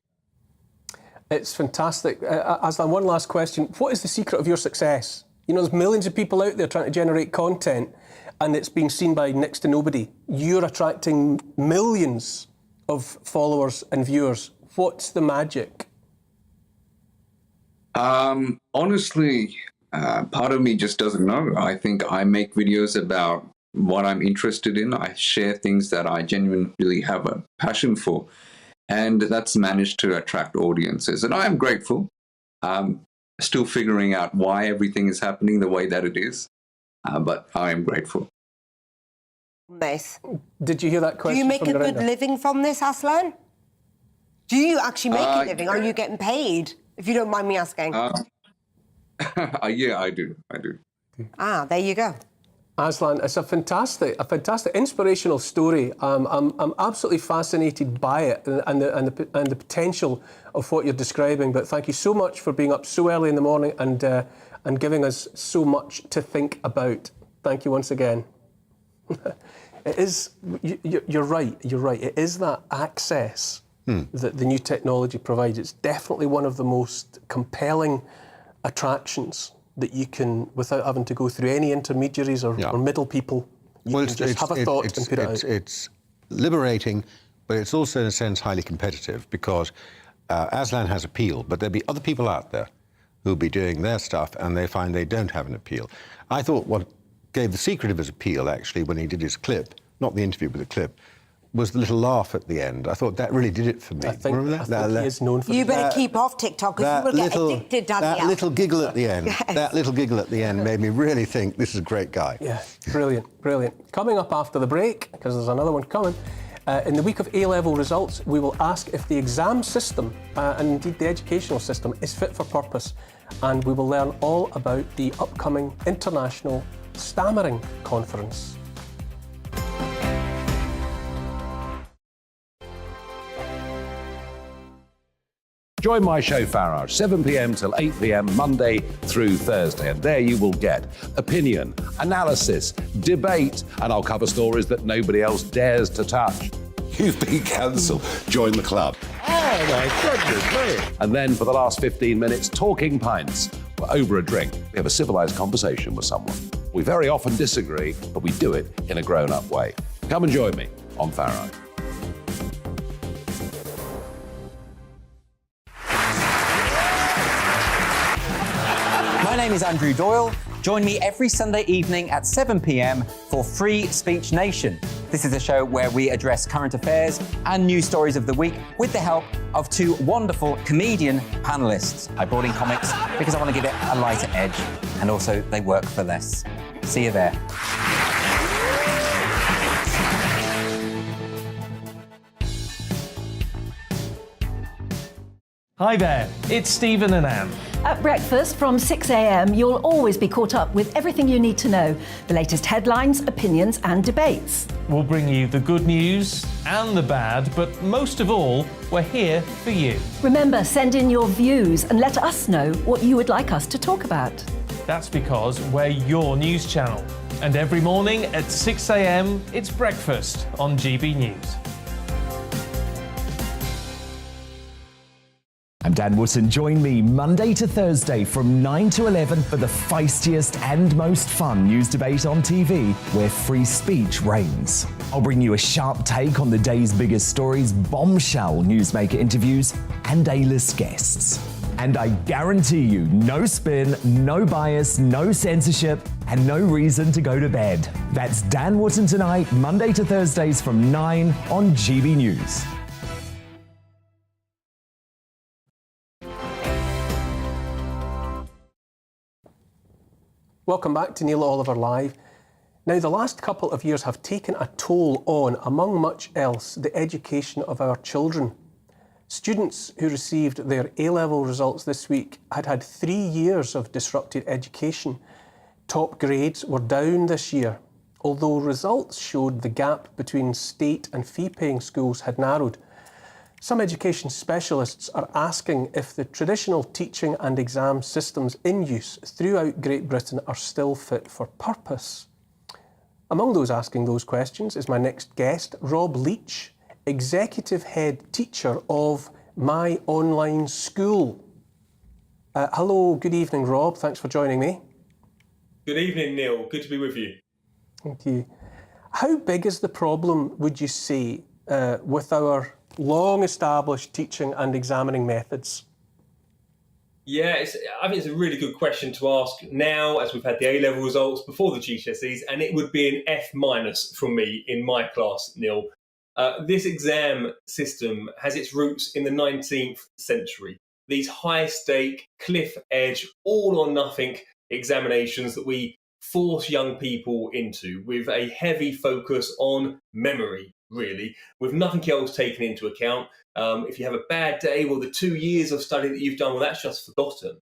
It's fantastic. Aslan, one last question. What is the secret of your success? There's millions of people out there trying to generate content and it's being seen by next to nobody. You're attracting millions of followers and viewers. What's the magic? Honestly, part of me just doesn't know. I think I make videos about what I'm interested in. I share things that I genuinely have a passion for. And that's managed to attract audiences. And I am grateful. Still figuring out why everything is happening the way that it is, but I am grateful. Nice. Did you hear that question? Do you make a good living from this, Aslan? Do you actually make a living? Are you getting paid? If you don't mind me asking. Yeah, I do. There you go. Aslan, it's a fantastic, inspirational story. I'm absolutely fascinated by it and the potential of what you're describing. But thank you so much for being up so early in the morning and giving us so much to think about. Thank you once again. It is. You're right. It is that access that the new technology provides. It's definitely one of the most compelling attractions that you can, without having to go through any intermediaries or middle people, you can just have a thought and put it out. It's liberating, but it's also, in a sense, highly competitive because Aslan has appeal, but there'll be other people out there who'll be doing their stuff and they find they don't have an appeal. I thought what gave the secret of his appeal, actually, when he did his clip, not the interview, but the clip, was the little laugh at the end. I thought that really did it for me. I think he is known for You better keep off TikTok because you will get addicted, Daniel. That little giggle at the end, that little giggle at the end made me really think this is a great guy. Yeah, brilliant. Coming up after the break, because there's another one coming, in the week of A-level results, we will ask if the exam system and indeed the educational system is fit for purpose, and we will learn all about the upcoming International Stammering Conference. Join my show Farage, 7 p.m. till 8 p.m. Monday through Thursday, and there you will get opinion, analysis, debate, and I'll cover stories that nobody else dares to touch. You've been cancelled. Join the club. Oh my goodness me! And then for the last 15 minutes, talking pints. We're over a drink. We have a civilised conversation with someone. We very often disagree, but we do it in a grown-up way. Come and join me on Farage. My name is Andrew Doyle. Join me every Sunday evening at 7 p.m. for Free Speech Nation. This is a show where we address current affairs and news stories of the week with the help of two wonderful comedian panellists. I brought in comics because I want to give it a lighter edge, and also they work for less. See you there. Hi there, it's Stephen and Anne. At breakfast from 6 a.m, you'll always be caught up with everything you need to know, the latest headlines, opinions and debates. We'll bring you the good news and the bad, but most of all, we're here for you. Remember, send in your views and let us know what you would like us to talk about. That's because we're your news channel. And every morning at 6 a.m, it's breakfast on GB News. I'm Dan Wootton. Join me Monday to Thursday from 9 to 11 for the feistiest and most fun news debate on TV, where free speech reigns. I'll bring you a sharp take on the day's biggest stories, bombshell newsmaker interviews, and A-list guests. And I guarantee you, no spin, no bias, no censorship, and no reason to go to bed. That's Dan Wootton tonight, Monday to Thursdays from 9 on GB News. Welcome back to Neil Oliver Live. Now, the last couple of years have taken a toll on, among much else, the education of our children. Students who received their A-level results this week had 3 years of disrupted education. Top grades were down this year, although results showed the gap between state and fee-paying schools had narrowed. Some education specialists are asking if the traditional teaching and exam systems in use throughout Great Britain are still fit for purpose. Among those asking those questions is my next guest, Rob Leach, Executive Head Teacher of My Online School. Hello, good evening, Rob. Thanks for joining me. Good evening, Neil. Good to be with you. Thank you. How big is the problem, would you say, with our long-established teaching and examining methods? Yeah, I think it's a really good question to ask now, as we've had the A-level results before the GCSEs, and it would be an F- from me in my class, Neil. This exam system has its roots in the 19th century. These high-stake, cliff-edge, all-or-nothing examinations that we force young people into, with a heavy focus on memory, really, with nothing else taken into account. If you have a bad day, well, the 2 years of study that you've done, well, that's just forgotten.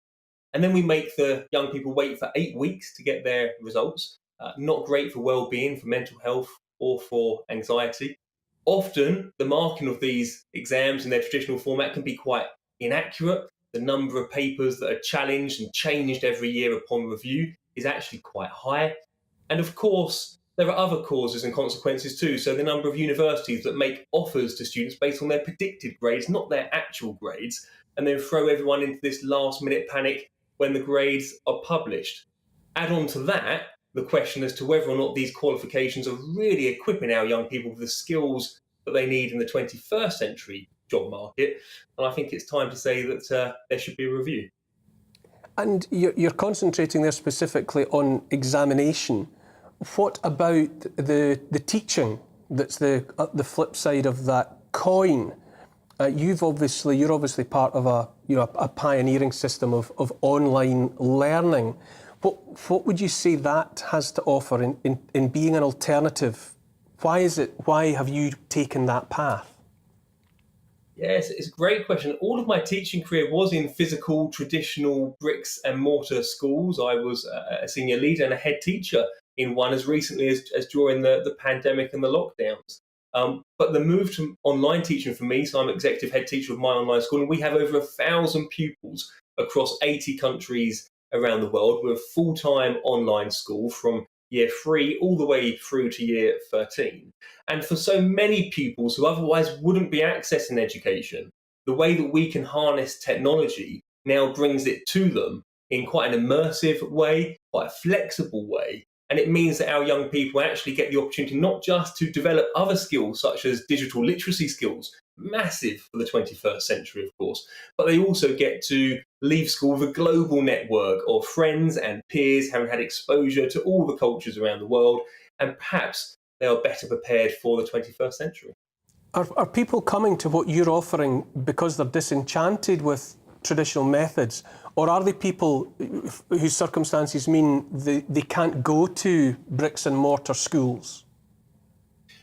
And then we make the young people wait for 8 weeks to get their results. Not great for well-being, for mental health, or for anxiety. Often, the marking of these exams in their traditional format can be quite inaccurate. The number of papers that are challenged and changed every year upon review is actually quite high. And of course, there are other causes and consequences too. So the number of universities that make offers to students based on their predicted grades, not their actual grades, and then throw everyone into this last-minute panic when the grades are published. Add on to that the question as to whether or not these qualifications are really equipping our young people with the skills that they need in the 21st century job market. And I think it's time to say that there should be a review. And you're concentrating there specifically on examination. What about the teaching that's the flip side of that coin? You're obviously part of a pioneering system of online learning. What would you say that has to offer in being an alternative? Why have you taken that path? Yes, it's a great question. All of my teaching career was in physical, traditional bricks and mortar schools. I was a senior leader and a head teacher in one as recently as during the pandemic and the lockdowns. But the move to online teaching for me, so I'm executive head teacher of my online school, and we have over 1,000 pupils across 80 countries around the world. We're a full-time online school from year 3 all the way through to year 13. And for so many pupils who otherwise wouldn't be accessing education, the way that we can harness technology now brings it to them in quite an immersive way, quite a flexible way. And it means that our young people actually get the opportunity not just to develop other skills such as digital literacy skills, massive for the 21st century, of course, but they also get to leave school with a global network of friends and peers having had exposure to all the cultures around the world, and perhaps they are better prepared for the 21st century. Are people coming to what you're offering because they're disenchanted with traditional methods, or are they people whose circumstances mean they can't go to bricks and mortar schools?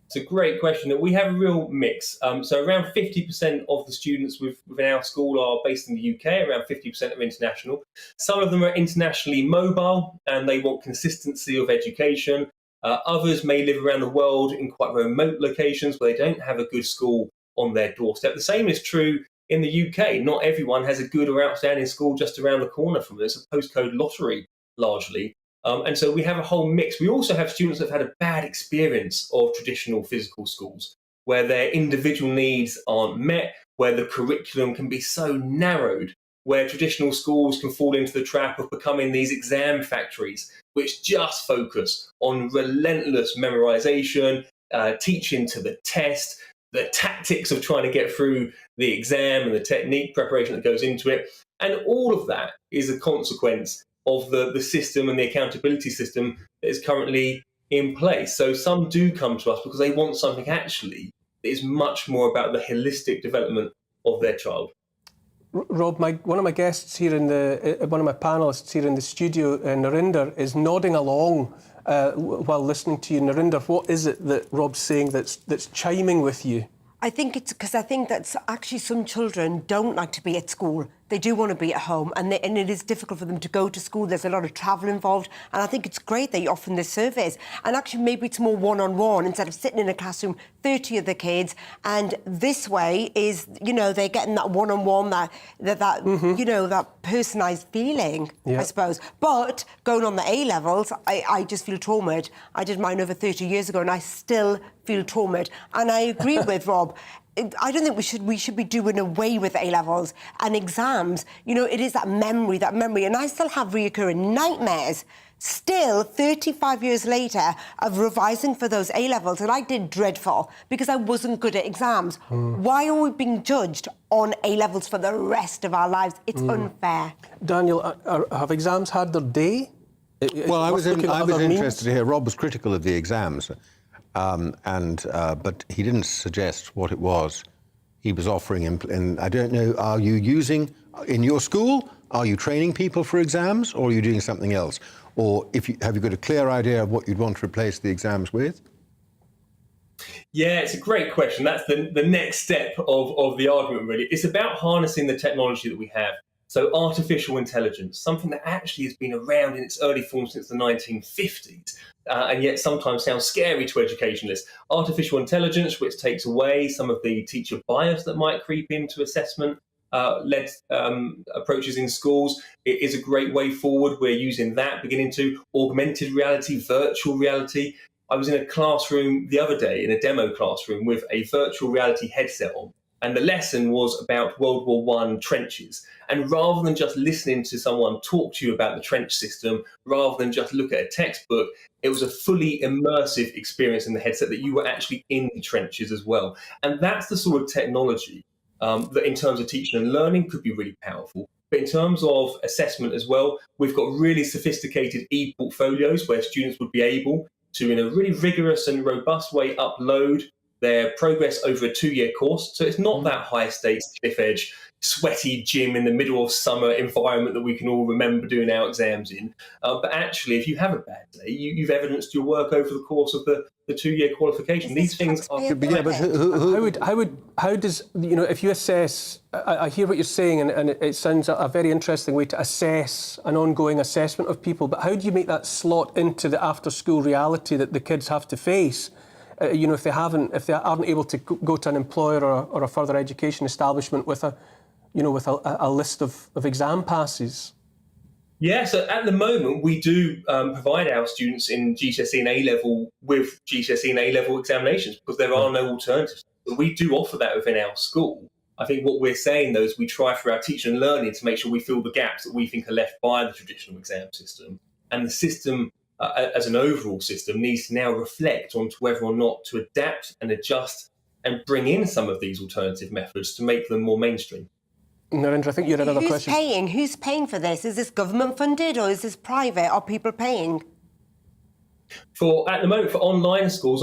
It's a great question. We have a real mix. So around 50% of the students within our school are based in the UK, around 50% are international. Some of them are internationally mobile and they want consistency of education. Others may live around the world in quite remote locations where they don't have a good school on their doorstep. The same is true in the UK. Not everyone has a good or outstanding school just around the corner from us. It's a postcode lottery, largely. And so we have a whole mix. We also have students that have had a bad experience of traditional physical schools, where their individual needs aren't met, where the curriculum can be so narrowed, where traditional schools can fall into the trap of becoming these exam factories, which just focus on relentless memorization, teaching to the test, the tactics of trying to get through the exam and the technique preparation that goes into it. And all of that is a consequence of the system and the accountability system that is currently in place. So some do come to us because they want something actually that is much more about the holistic development of their child. Rob, one of my guests here one of my panellists here in the studio, Narinder, is nodding along while listening to you. Narinder, what is it that Rob's saying that's chiming with you? I think it's because I think that actually some children don't like to be at school. They do want to be at home, and it is difficult for them to go to school. There's a lot of travel involved, and I think it's great that you're offering this service. And actually, maybe it's more one-on-one instead of sitting in a classroom, 30 of the kids. And this way is, they're getting that one-on-one, that that personalised feeling, I suppose. But going on the A-levels, I just feel traumatized. I did mine over 30 years ago, and I still feel traumatized. And I agree with Rob. I don't think we should be doing away with A-levels and exams. It is that memory. And I still have reoccurring nightmares, still 35 years later, of revising for those A-levels. And I did dreadful because I wasn't good at exams. Why are we being judged on A-levels for the rest of our lives? It's unfair. Daniel, have exams had their day? Well, I was interested to hear. Rob was critical of the exams. But he didn't suggest what it was he was offering. And I don't know, are you using, in your school, are you training people for exams, or are you doing something else? Or have you got a clear idea of what you'd want to replace the exams with? Yeah, it's a great question. That's the next step of the argument, really. It's about harnessing the technology that we have. So artificial intelligence, something that actually has been around in its early form since the 1950s, and yet sometimes sounds scary to educationalists. Artificial intelligence, which takes away some of the teacher bias that might creep into assessment-led approaches in schools. It is a great way forward. We're using that, beginning to augmented reality, virtual reality. I was in a classroom the other day, in a demo classroom, with a virtual reality headset on. And the lesson was about World War I trenches. And rather than just listening to someone talk to you about the trench system, rather than just look at a textbook, it was a fully immersive experience in the headset that you were actually in the trenches as well. And that's the sort of technology that in terms of teaching and learning could be really powerful. But in terms of assessment as well, we've got really sophisticated e-portfolios where students would be able to, in a really rigorous and robust way, upload their progress over a 2-year course. So it's not that high stakes, cliff edge, sweaty gym in the middle of summer environment that we can all remember doing our exams in. But actually, if you have a bad day, you've evidenced your work over the course of the 2-year qualification. These things are... Yeah, but how does, if you assess, I hear what you're saying, and it sounds a very interesting way to assess an ongoing assessment of people, but how do you make that slot into the after-school reality that the kids have to face? if they aren't able to go to an employer or a further education establishment with a list of exam passes? Yeah, so at the moment we do provide our students in GCSE and A-level with GCSE and A-level examinations because there are no alternatives. But we do offer that within our school. I think what we're saying, though, is we try through our teaching and learning to make sure we fill the gaps that we think are left by the traditional exam system. And the system, as an overall system, needs to now reflect on whether or not to adapt and adjust and bring in some of these alternative methods to make them more mainstream. Narendra, I think you had another question. Who's paying for this? Is this government funded or is this private? Are people paying? At the moment, for online schools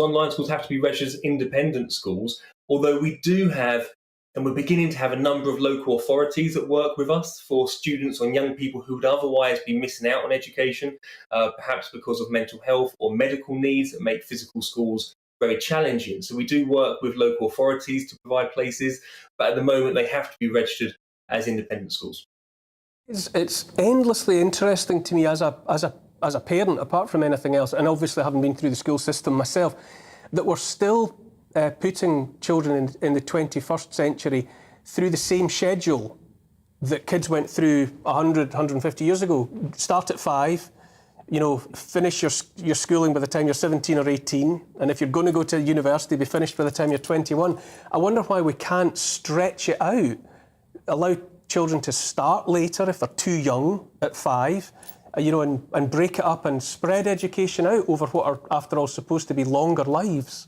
have to be registered as independent schools, although we do have, and we're beginning to have, a number of local authorities that work with us for students or young people who would otherwise be missing out on education, perhaps because of mental health or medical needs that make physical schools very challenging. So we do work with local authorities to provide places, but at the moment they have to be registered as independent schools. It's endlessly interesting to me as a parent, apart from anything else, and obviously having been through the school system myself, that we're still putting children in the 21st century through the same schedule that kids went through 100, 150 years ago. Start at 5, finish your schooling by the time you're 17 or 18, and if you're going to go to university, be finished by the time you're 21. I wonder why we can't stretch it out, allow children to start later if they're too young at 5, and break it up and spread education out over what are, after all, supposed to be longer lives.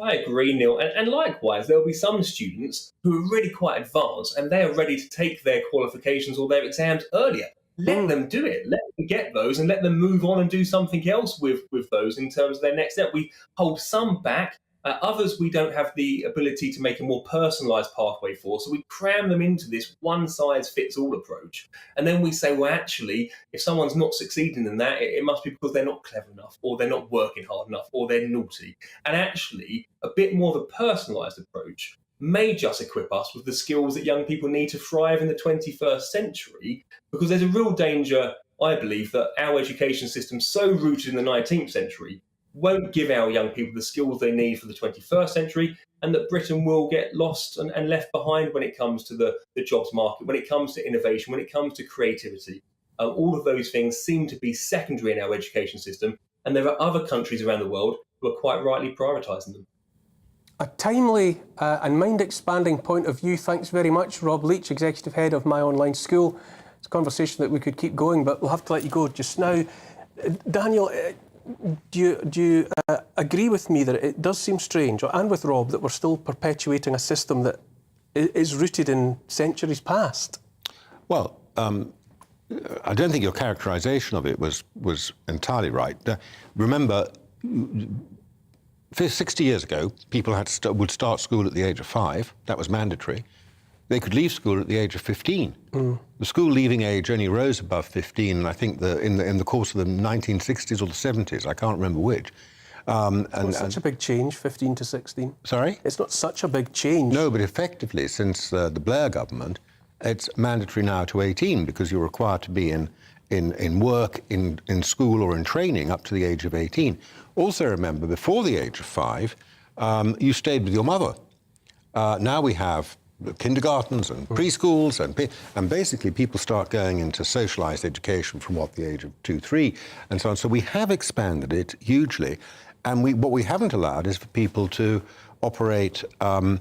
I agree, Neil. And likewise, there'll be some students who are really quite advanced and they are ready to take their qualifications or their exams earlier. Let them do it. Let them get those and let them move on and do something else with those in terms of their next step. We hold some back. Others we don't have the ability to make a more personalised pathway for, so we cram them into this one-size-fits-all approach. And then we say, well, actually, if someone's not succeeding in that, it must be because they're not clever enough, or they're not working hard enough, or they're naughty. And actually, a bit more of a personalised approach may just equip us with the skills that young people need to thrive in the 21st century, because there's a real danger, I believe, that our education system, so rooted in the 19th century, won't give our young people the skills they need for the 21st century, and that Britain will get lost and left behind when it comes to the jobs market, when it comes to innovation, when it comes to creativity. All of those things seem to be secondary in our education system, and there are other countries around the world who are quite rightly prioritising them. A timely and mind-expanding point of view. Thanks very much, Rob Leach, Executive Head of My Online School. It's a conversation that we could keep going, but we'll have to let you go just now. Daniel, do you agree with me that it does seem strange, and with Rob, that we're still perpetuating a system that is rooted in centuries past? Well, I don't think your characterisation of it was entirely right. Remember, 60 years ago, people would start school at the age of 5. That was mandatory. They could leave school at the age of 15. The school leaving age only rose above 15, and I think in the course of the 1960s or the 70s, I can't remember which. It's not such a big change, 15 to 16. Sorry? It's not such a big change. No, but effectively, since the Blair government, it's mandatory now to 18 because you're required to be in work, in school or in training up to the age of 18. Also remember, before the age of 5, you stayed with your mother. Now we have kindergartens and preschools, and basically people start going into socialised education from the age of 2, 3, and so on. So we have expanded it hugely, and what we haven't allowed is for people to operate on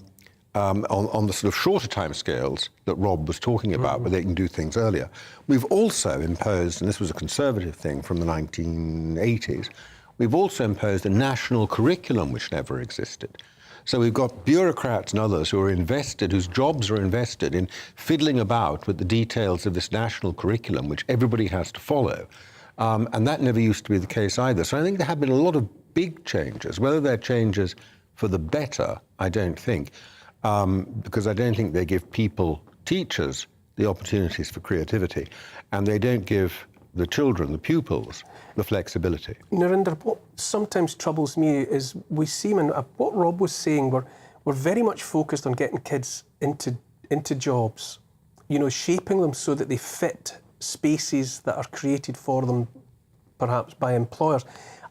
the sort of shorter timescales that Rob was talking about, where they can do things earlier. We've also imposed, and this was a conservative thing from the 1980s, we've also imposed a national curriculum which never existed. So we've got bureaucrats and others who are invested, whose jobs are invested in fiddling about with the details of this national curriculum, which everybody has to follow. And that never used to be the case either. So I think there have been a lot of big changes. Whether they're changes for the better, I don't think, because I don't think they give teachers, the opportunities for creativity, and they don't give the children, the pupils, the flexibility. Narendra, what sometimes troubles me is we seem, and what Rob was saying, we're very much focused on getting kids into jobs, shaping them so that they fit spaces that are created for them, perhaps by employers.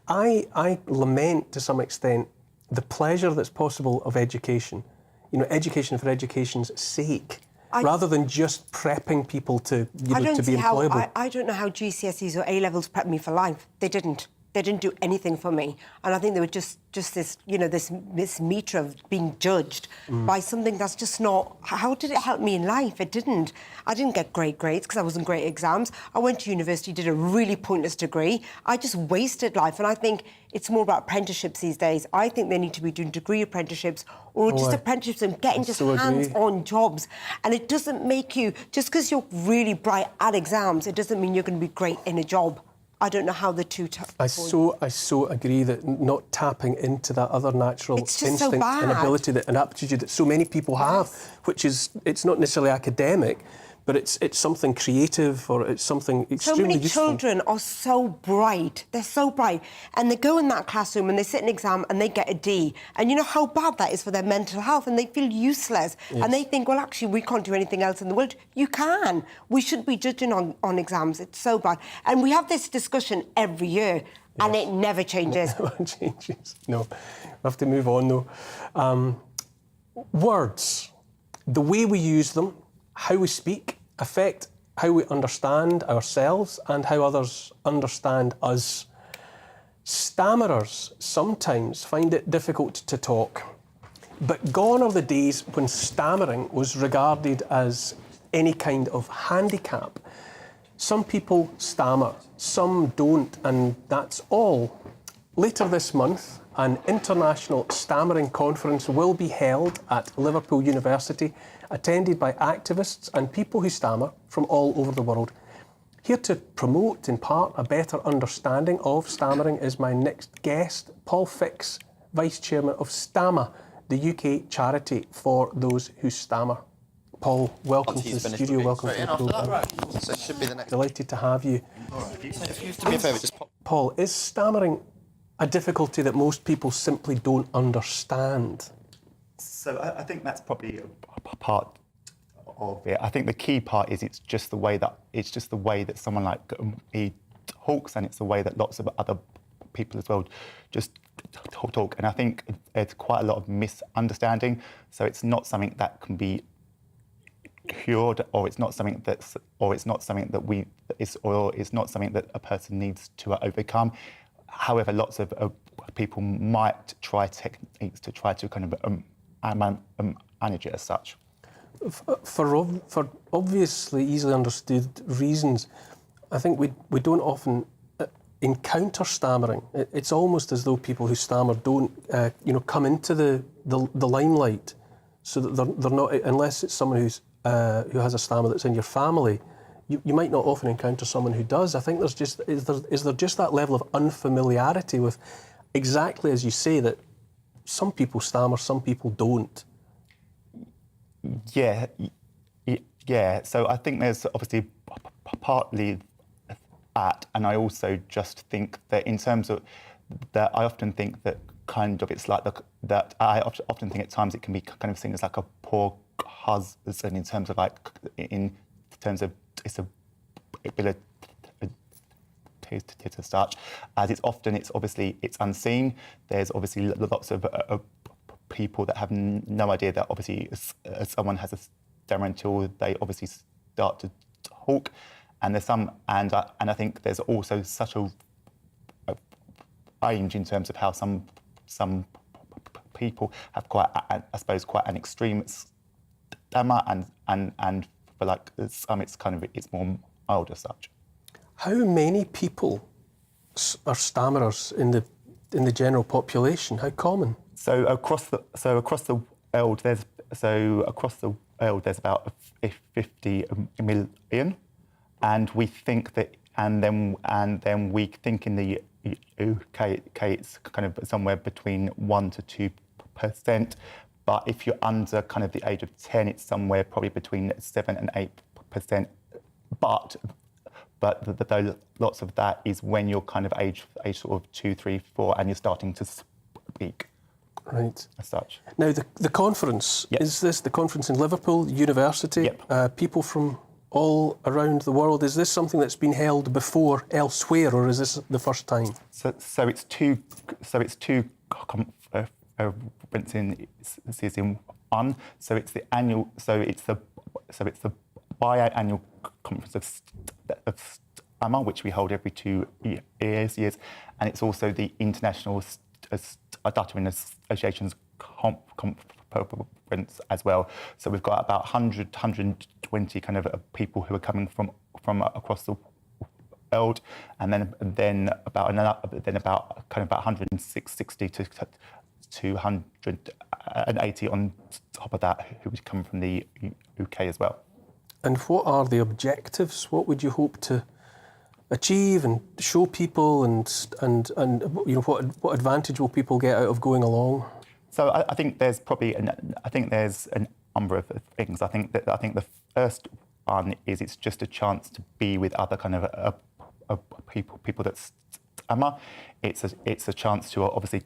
I lament to some extent the pleasure that's possible of education, education for education's sake, rather than just prepping people to, to be employable. I don't know how GCSEs or A-levels prepped me for life. They didn't. They didn't do anything for me. And I think they were just this, this meter of being judged by something that's just not... How did it help me in life? It didn't. I didn't get great grades because I wasn't great at exams. I went to university, did a really pointless degree. I just wasted life. And I think it's more about apprenticeships these days. I think they need to be doing degree apprenticeships or just apprenticeships and getting just hands-on jobs. And it doesn't make you... Just because you're really bright at exams, it doesn't mean you're going to be great in a job. I don't know how the two... I so agree that not tapping into that other natural instinct so and ability and aptitude that so many people have, which is, it's not necessarily academic, but it's something creative or it's something extremely useful. So many children are so bright. They're so bright. And they go in that classroom and they sit an exam and they get a D. And you know how bad that is for their mental health, and they feel useless. Yes. And they think, well, actually, we can't do anything else in the world. You can. We shouldn't be judging on exams. It's so bad. And we have this discussion every year, and it never changes. It never changes. No. We have to move on, though. Words. The way we use them, how we speak, affect how we understand ourselves and how others understand us. Stammerers sometimes find it difficult to talk, but gone are the days when stammering was regarded as any kind of handicap. Some people stammer, some don't, and that's all. Later this month, an international stammering conference will be held at Liverpool University, attended by activists and people who stammer from all over the world. Here to promote, in part, a better understanding of stammering is my next guest, Paul Fix, Vice Chairman of Stammer, the UK charity for those who stammer. Paul, welcome to the studio, welcome to the programme. So it should be the next. Delighted to have you. All right. If you do me a favour, just pop. Paul, is stammering a difficulty that most people simply don't understand? So I think that's probably a part of it. I think the key part is it's just the way that someone like he talks, and it's the way that lots of other people as well just talk. And I think there's quite a lot of misunderstanding. So it's not something that can be cured, or it's not something that a person needs to overcome. However, lots of people might try techniques to try to kind of manage it as such. For obviously easily understood reasons, I think we don't often encounter stammering. It's almost as though people who stammer don't, come into the limelight, so that they're not, unless it's someone who has a stammer that's in your family. You might not often encounter someone who does. I think is there just that level of unfamiliarity with, exactly as you say, that some people stammer, some people don't. Yeah. So I think there's obviously partly that, and I also just think that in terms of that, I often think that kind of it's like that. I often think at times it can be kind of seen as like a poor husband in terms of its ability to start, as it's obviously unseen. There's obviously lots of people that have no idea that obviously someone has a stammer until they obviously start to talk, and there's some, and I think there's also such a range in terms of how some people have quite an extreme stammer, and for like some it's more mild as such. How many people are stammerers in the general population? How common? So across the world, there's about 50 million, and we think that, and then we think in the UK it's kind of somewhere between 1% to 2%. But if you're under kind of the age of 10, it's somewhere probably between 7% and 8%. But lots of that is when you're kind of age sort of 2, 3, 4, and you're starting to speak. Right. As such. Now the conference, is this the conference in Liverpool University? Yep. People from all around the world? Is this something that's been held before elsewhere, or is this the first time? So it's two conferences in one. So it's the annual. So it's the biannual conference of STAMA, which we hold every 2 years, and it's also the International Stuttering Association's conference as well. So we've got about 120 kind of people who are coming from across the world, and then about 160 to 280 on top of that who would come from the UK as well. And what are the objectives? What would you hope to achieve and show people, and you know, what advantage will people get out of going along? So I think there's probably a number of things. I think the first one is it's just a chance to be with other kind of people that stammer. It's a chance to obviously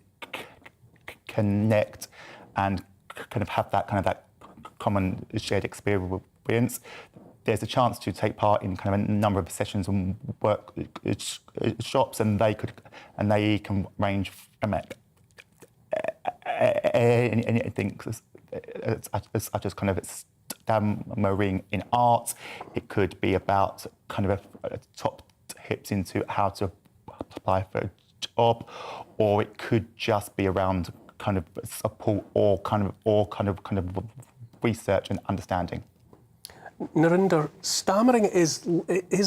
connect and kind of have that common shared experience. There's a chance to take part in kind of a number of sessions and workshops, and they can range from anything such as kind of stammering in art. It could be about kind of a top tips into how to apply for a job, or it could just be around kind of support or kind of research and understanding. Narinder, stammering is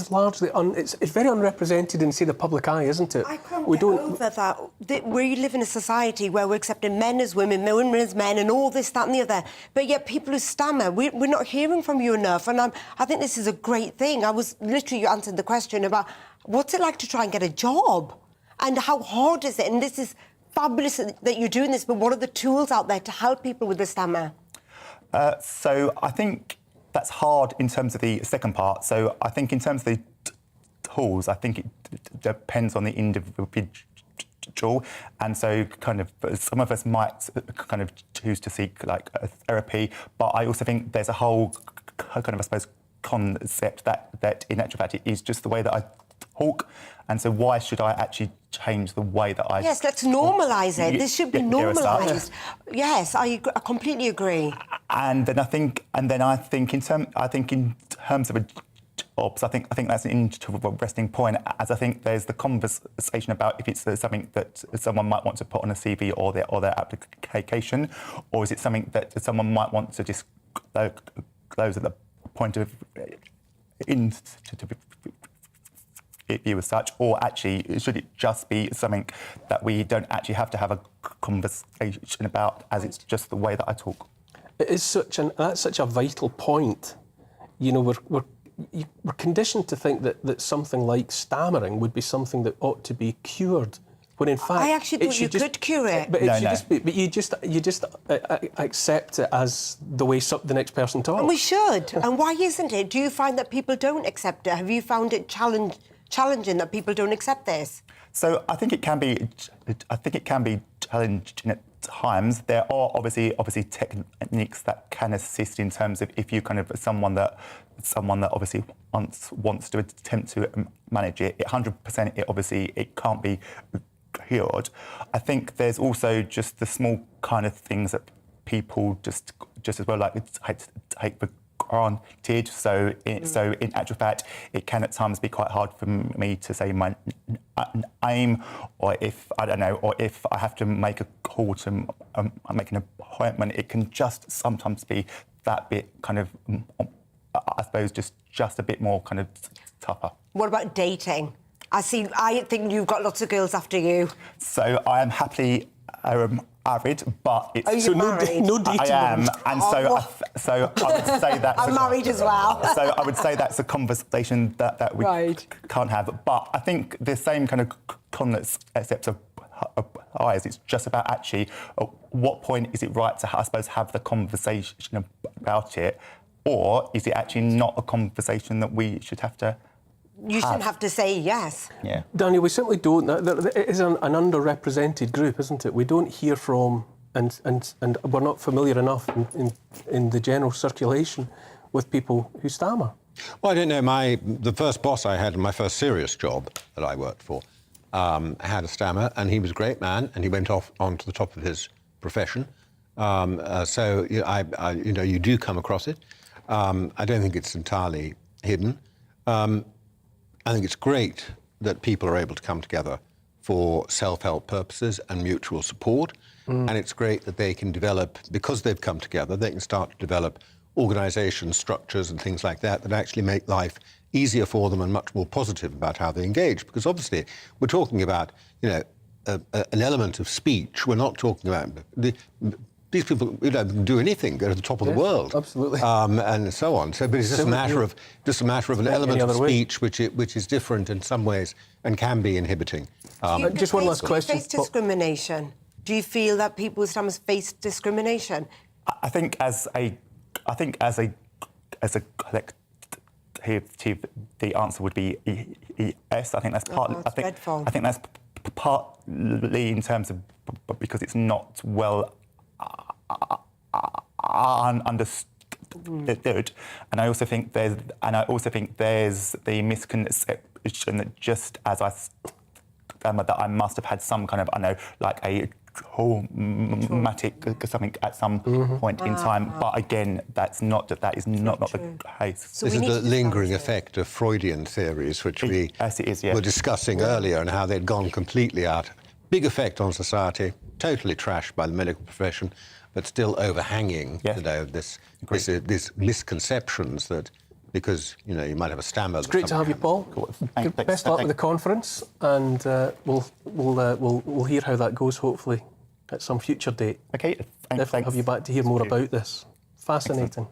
largely it's very unrepresented in, say, the public eye, isn't it? I can't get over that. We live in a society where we're accepting men as women as men, and all this, that and the other. But yet people who stammer, we're not hearing from you enough. And I think this is a great thing. I was literally, you answered the question about what's it like to try and get a job? And how hard is it? And this is fabulous that you're doing this, but what are the tools out there to help people with the stammer? So I think that's hard in terms of the second part. So I think in terms of the tools, I think it depends on the individual. And so kind of some of us might kind of choose to seek like a therapy, but I also think there's a whole kind of, I suppose, concept that in actual fact it is just the way that I talk. And so why should I actually change the way that I... Yes, let's normalise it. This should be normalised. Yes, I completely agree. And then I think in terms of jobs, I think that's an interesting point, as I think there's the conversation about if it's something that someone might want to put on a CV or their application, or is it something that someone might want to disclose at the point of view as such, or actually should it just be something that we don't actually have to have a conversation about, as it's just the way that I talk? It is that's such a vital point. You know, we're conditioned to think that something like stammering would be something that ought to be cured, when in fact I actually thought you could cure it. But you just accept it as the way the next person talks. And we should. And why isn't it? Do you find that people don't accept it? Have you found it challenging that people don't accept this? So I think it can be challenging at times. There are obviously techniques that can assist in terms of if you kind of someone that obviously wants to attempt to manage it. 100%, it can't be cured. I think there's also just the small kind of things that people just as well like take for granted. So in actual fact, it can at times be quite hard for me to say my name, or if I have to make a call to make an appointment, it can just sometimes be that bit kind of, I suppose, just a bit more kind of tougher. What about dating? I think you've got lots of girls after you. So I am happily married, but it's... Oh, you're married? No dating. I am, and so I would say that... I'm married as well. So I would say that's a conversation that we can't have. But I think the same kind of concept applies. It's just about actually at what point is it right to, I suppose, have the conversation about it, or is it actually not a conversation that we should have to... You shouldn't have to say yes. Yeah. Daniel, we simply don't. It is an underrepresented group, isn't it? We don't hear from, and we're not familiar enough in the general circulation with people who stammer. Well, I don't know. The first boss I had in my first serious job that I worked for had a stammer, and he was a great man, and he went off onto the top of his profession. So you do come across it. I don't think it's entirely hidden. I think it's great that people are able to come together for self-help purposes and mutual support. And it's great that they can develop, because they've come together, they can start to develop organisations, structures and things like that that actually make life easier for them and much more positive about how they engage. Because obviously we're talking about, an element of speech. We're not talking about these people don't do anything, go to the top of the world. Absolutely. And so on. So, but it's just a matter of an element of speech which is different in some ways and can be inhibiting. Just one last question. Do you face discrimination? Do you feel that people with stammers face discrimination? I think as a collective, the answer would be yes. I think that's partly. Dreadful. I think that's partly in terms of because it's not well understood, and I also think there's the misconception that just as I must have had some kind of a traumatic something at some point in time, but again, that is not the case. So this is the lingering effect of Freudian theories, which we were discussing earlier, and how they'd gone completely out. Big effect on society, totally trashed by the medical profession, but still overhanging. These misconceptions that because you might have a stammer. It's great to have you, Paul. Best luck with the conference, and we'll hear how that goes. Hopefully, at some future date. Okay. Definitely have you back to hear more about this. Fascinating.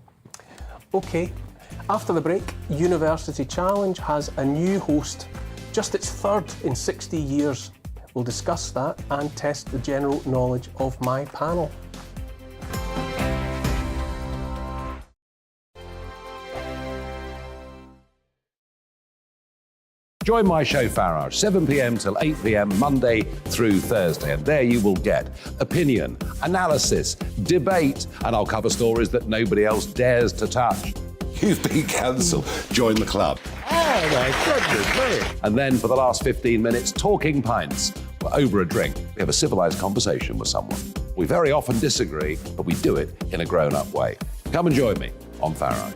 Okay. After the break, University Challenge has a new host, just its third in 60 years. We'll discuss that and test the general knowledge of my panel. Join my show Farage, 7 p.m. till 8 p.m. Monday through Thursday, and there you will get opinion, analysis, debate, and I'll cover stories that nobody else dares to touch. You've been cancelled. Join the club. Oh my goodness me. And then for the last 15 minutes, talking pints. We're over a drink. We have a civilised conversation with someone. We very often disagree, but we do it in a grown-up way. Come and join me on Farage.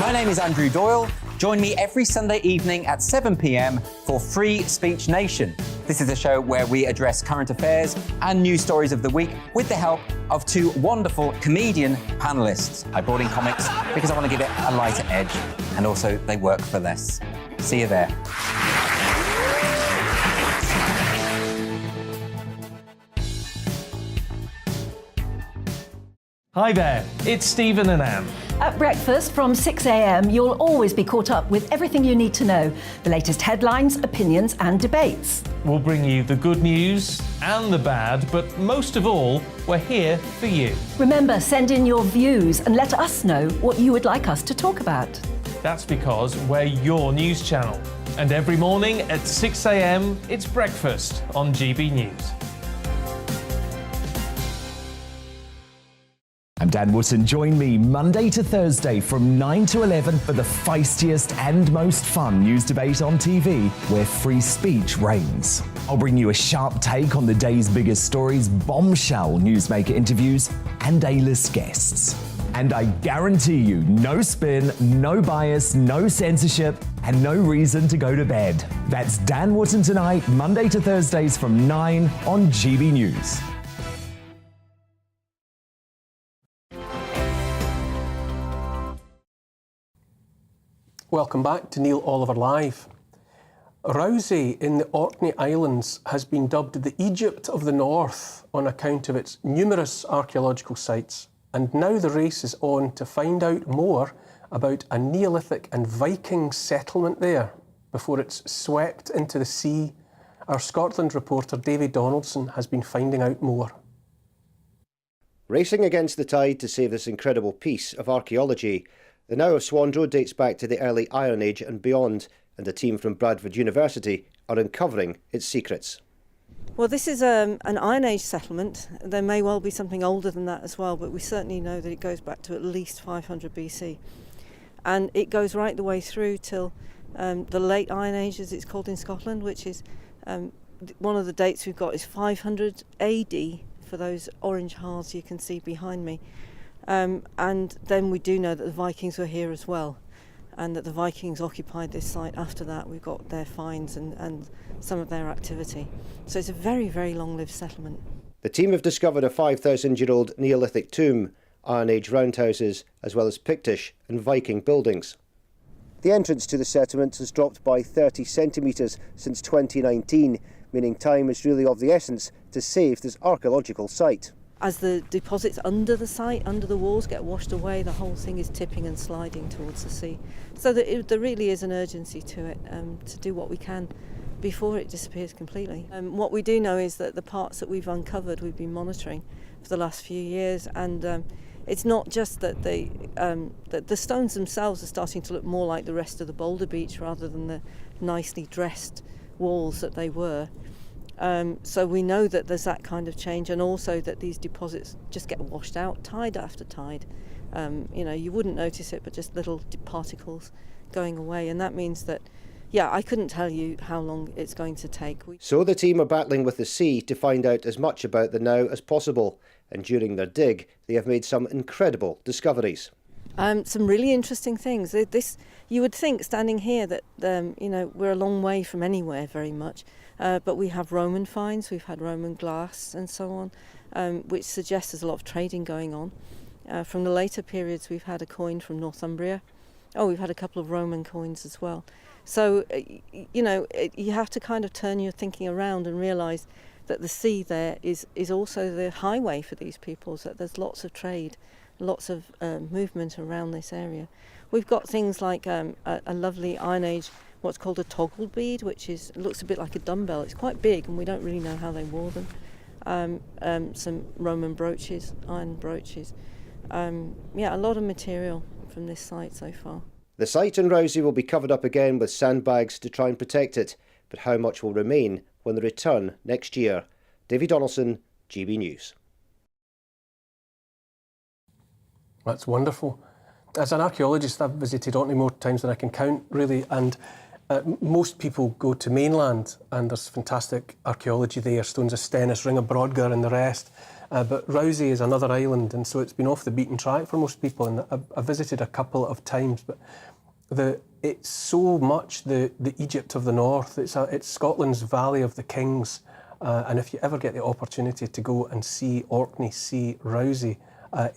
My name is Andrew Doyle. Join me every Sunday evening at 7 p.m. for Free Speech Nation. This is a show where we address current affairs and news stories of the week with the help of two wonderful comedian panellists. I brought in comics because I want to give it a lighter edge, and also they work for less. See you there. Hi there, it's Stephen and Anne. At breakfast from 6 a.m, you'll always be caught up with everything you need to know, the latest headlines, opinions and debates. We'll bring you the good news and the bad, but most of all, we're here for you. Remember, send in your views and let us know what you would like us to talk about. That's because we're your news channel. And every morning at 6 a.m, it's breakfast on GBNews. I'm Dan Wootton. Join me Monday to Thursday from 9 to 11 for the feistiest and most fun news debate on TV, where free speech reigns. I'll bring you a sharp take on the day's biggest stories, bombshell newsmaker interviews, and A-list guests. And I guarantee you, no spin, no bias, no censorship, and no reason to go to bed. That's Dan Wootton Tonight, Monday to Thursdays from 9 on GB News. Welcome back to Neil Oliver Live. Rousey in the Orkney Islands has been dubbed the Egypt of the North on account of its numerous archaeological sites, and now the race is on to find out more about a Neolithic and Viking settlement there before it's swept into the sea. Our Scotland reporter David Donaldson has been finding out more. Racing against the tide to save this incredible piece of archaeology, the Now of Swandroe dates back to the early Iron Age and beyond, and a team from Bradford University are uncovering its secrets. Well, this is an Iron Age settlement. There may well be something older than that as well, but we certainly know that it goes back to at least 500 BC. And it goes right the way through till the late Iron Age, as it's called in Scotland, which is one of the dates we've got is 500 AD for those orange hearths you can see behind me. And then we do know that the Vikings were here as well, and that the Vikings occupied this site after that. We've got their finds and some of their activity. So it's a very, very long-lived settlement. The team have discovered a 5,000-year-old Neolithic tomb, Iron Age roundhouses, as well as Pictish and Viking buildings. The entrance to the settlement has dropped by 30 centimetres since 2019, meaning time is really of the essence to save this archaeological site. As the deposits under the site, under the walls, get washed away, the whole thing is tipping and sliding towards the sea. So there really is an urgency to it, to do what we can before it disappears completely. What we do know is that the parts that we've uncovered, we've been monitoring for the last few years, and it's not just that the stones themselves are starting to look more like the rest of the boulder beach rather than the nicely dressed walls that they were. So we know that there's that kind of change, and also that these deposits just get washed out tide after tide. You wouldn't notice it, but just little particles going away, and that means that, I couldn't tell you how long it's going to take. So the team are battling with the sea to find out as much about the now as possible, and during their dig they have made some incredible discoveries. Some really interesting things. You would think, standing here, that we're a long way from anywhere very much, but we have Roman finds, we've had Roman glass and so on, which suggests there's a lot of trading going on. From the later periods, we've had a coin from Northumbria. We've had a couple of Roman coins as well. So, you have to kind of turn your thinking around and realise that the sea there is also the highway for these peoples, that there's lots of trade, lots of movement around this area. We've got things like a lovely Iron Age, what's called a toggle bead, which looks a bit like a dumbbell. It's quite big, and we don't really know how they wore them. Some Roman brooches, iron brooches. A lot of material from this site so far. The site in Rousey will be covered up again with sandbags to try and protect it, but how much will remain when they return next year? Davy Donaldson, GB News. That's wonderful. As an archaeologist, I've visited Orkney more times than I can count, really, and most people go to mainland, and there's fantastic archaeology there, stones of Stennis, Ring of Brodgar and the rest. But Rousey is another island, and so it's been off the beaten track for most people, and I've visited a couple of times, but it's so much the Egypt of the North. It's Scotland's Valley of the Kings, and if you ever get the opportunity to go and see Orkney, see Rousey,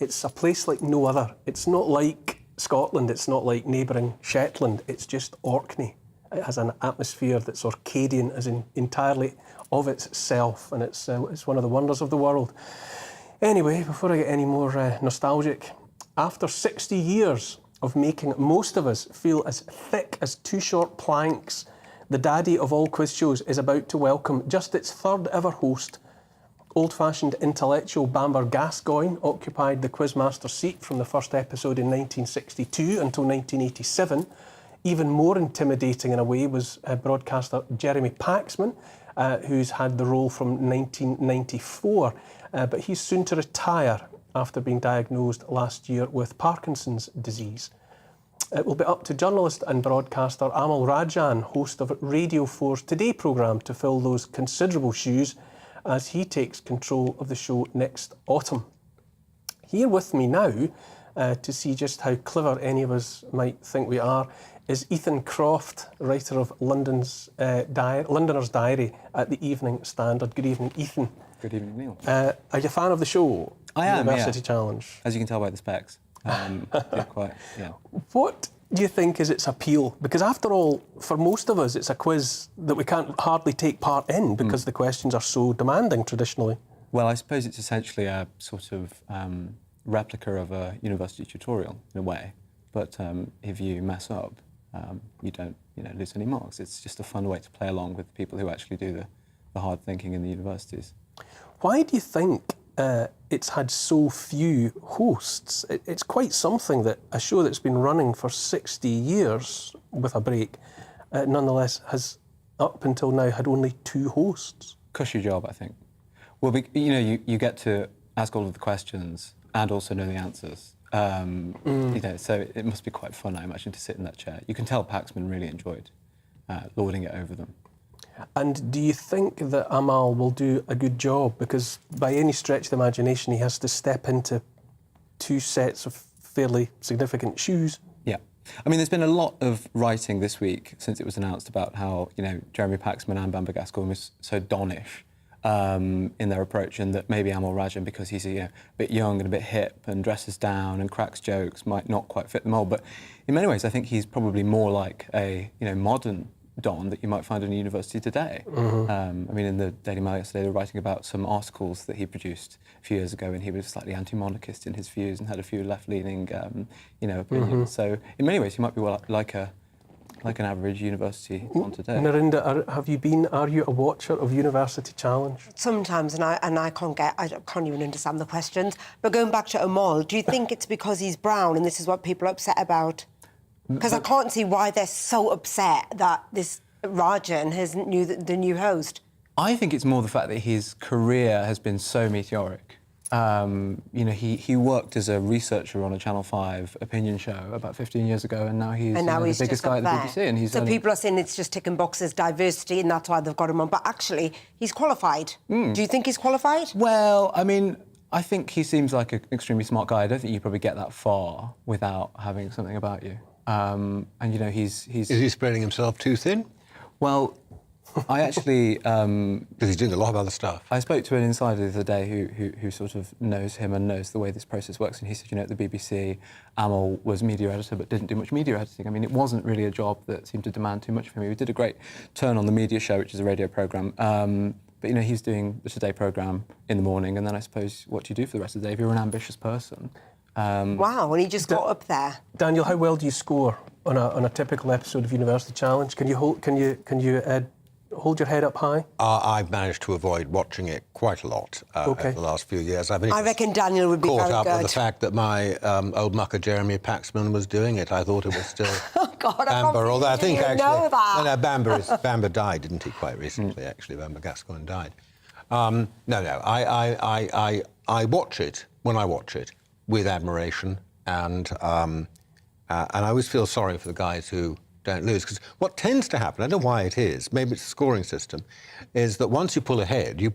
it's a place like no other. It's not like Scotland, it's not like neighbouring Shetland, it's just Orkney. It has an atmosphere that's Orcadian, as in entirely of itself, and it's one of the wonders of the world. Anyway, before I get any more nostalgic, after 60 years of making most of us feel as thick as two short planks, the daddy of all quiz shows is about to welcome just its third ever host. Old-fashioned intellectual Bamber Gascoigne occupied the quizmaster seat from the first episode in 1962 until 1987. Even more intimidating in a way was broadcaster Jeremy Paxman, who's had the role from 1994, but he's soon to retire after being diagnosed last year with Parkinson's disease. It will be up to journalist and broadcaster Amal Rajan, host of Radio 4's Today programme, to fill those considerable shoes as he takes control of the show next autumn. Here with me now, to see just how clever any of us might think we are, is Ethan Croft, writer of Londoner's Diary at the Evening Standard. Good evening, Ethan. Good evening, Neil. Are you a fan of the show? I am, University Challenge. As you can tell by the specs. What do you think is its appeal? Because after all, for most of us, it's a quiz that we can't hardly take part in because the questions are so demanding traditionally. Well, I suppose it's essentially a sort of replica of a university tutorial in a way. But if you mess up, you don't lose any marks. It's just a fun way to play along with people who actually do the hard thinking in the universities. Why do you think it's had so few hosts? It's quite something that a show that's been running for 60 years with a break, nonetheless has up until now had only 2 hosts. cushy job, I think. Well, you get to ask all of the questions and also know the answers. So it must be quite fun, I imagine, to sit in that chair. You can tell Paxman really enjoyed lording it over them. And do you think that Amal will do a good job? Because by any stretch of the imagination, he has to step into 2 sets of fairly significant shoes. Yeah. I mean, there's been a lot of writing this week since it was announced about how, Jeremy Paxman and Bamber Gascoigne was so Donish in their approach, and that maybe Amal Rajan, because he's a bit young and a bit hip and dresses down and cracks jokes, might not quite fit the mould. But in many ways, I think he's probably more like a modern Don that you might find in a university today. I mean, in the Daily Mail yesterday, they were writing about some articles that he produced a few years ago, and he was slightly anti-monarchist in his views and had a few left-leaning, opinions. So in many ways, he might be like an average university on today. Narinda, are you a watcher of University Challenge? Sometimes, and I can't even understand the questions. But going back to Amal, do you think it's because he's brown and this is what people are upset about? Because I can't see why they're so upset that this Rajan is the new host. I think it's more the fact that his career has been so meteoric. He worked as a researcher on a Channel 5 opinion show about 15 years ago, and now he's the biggest guy at the BBC. And so people are saying it's just ticking boxes, diversity, and that's why they've got him on. But actually, he's qualified. Do you think he's qualified? Well, I mean, I think he seems like an extremely smart guy. I don't think you probably get that far without having something about you. He's... Is he spreading himself too thin? Well, I actually... Because he's doing a lot of other stuff. I spoke to an insider the other day who sort of knows him and knows the way this process works, and he said, at the BBC, Amal was media editor but didn't do much media editing. I mean, it wasn't really a job that seemed to demand too much from him. He did a great turn on the media show, which is a radio programme. But, he's doing the Today programme in the morning, and then I suppose what do you do for the rest of the day if you're an ambitious person? Wow, and he just got up there. Daniel, how well do you score on a typical episode of University Challenge? Can you hold your head up high? I've managed to avoid watching it quite a lot over the last few years. I reckon Daniel would be very good. Caught up with the fact that my old mucker Jeremy Paxman was doing it. I thought it was still Bamber, although I think actually... know that. Bamber died, didn't he, quite recently, actually. Bamber Gascoigne died. I watch it, when I watch it, with admiration, and I always feel sorry for the guys who don't lose, because what tends to happen, I don't know why it is, maybe it's a scoring system, is that once you pull ahead, you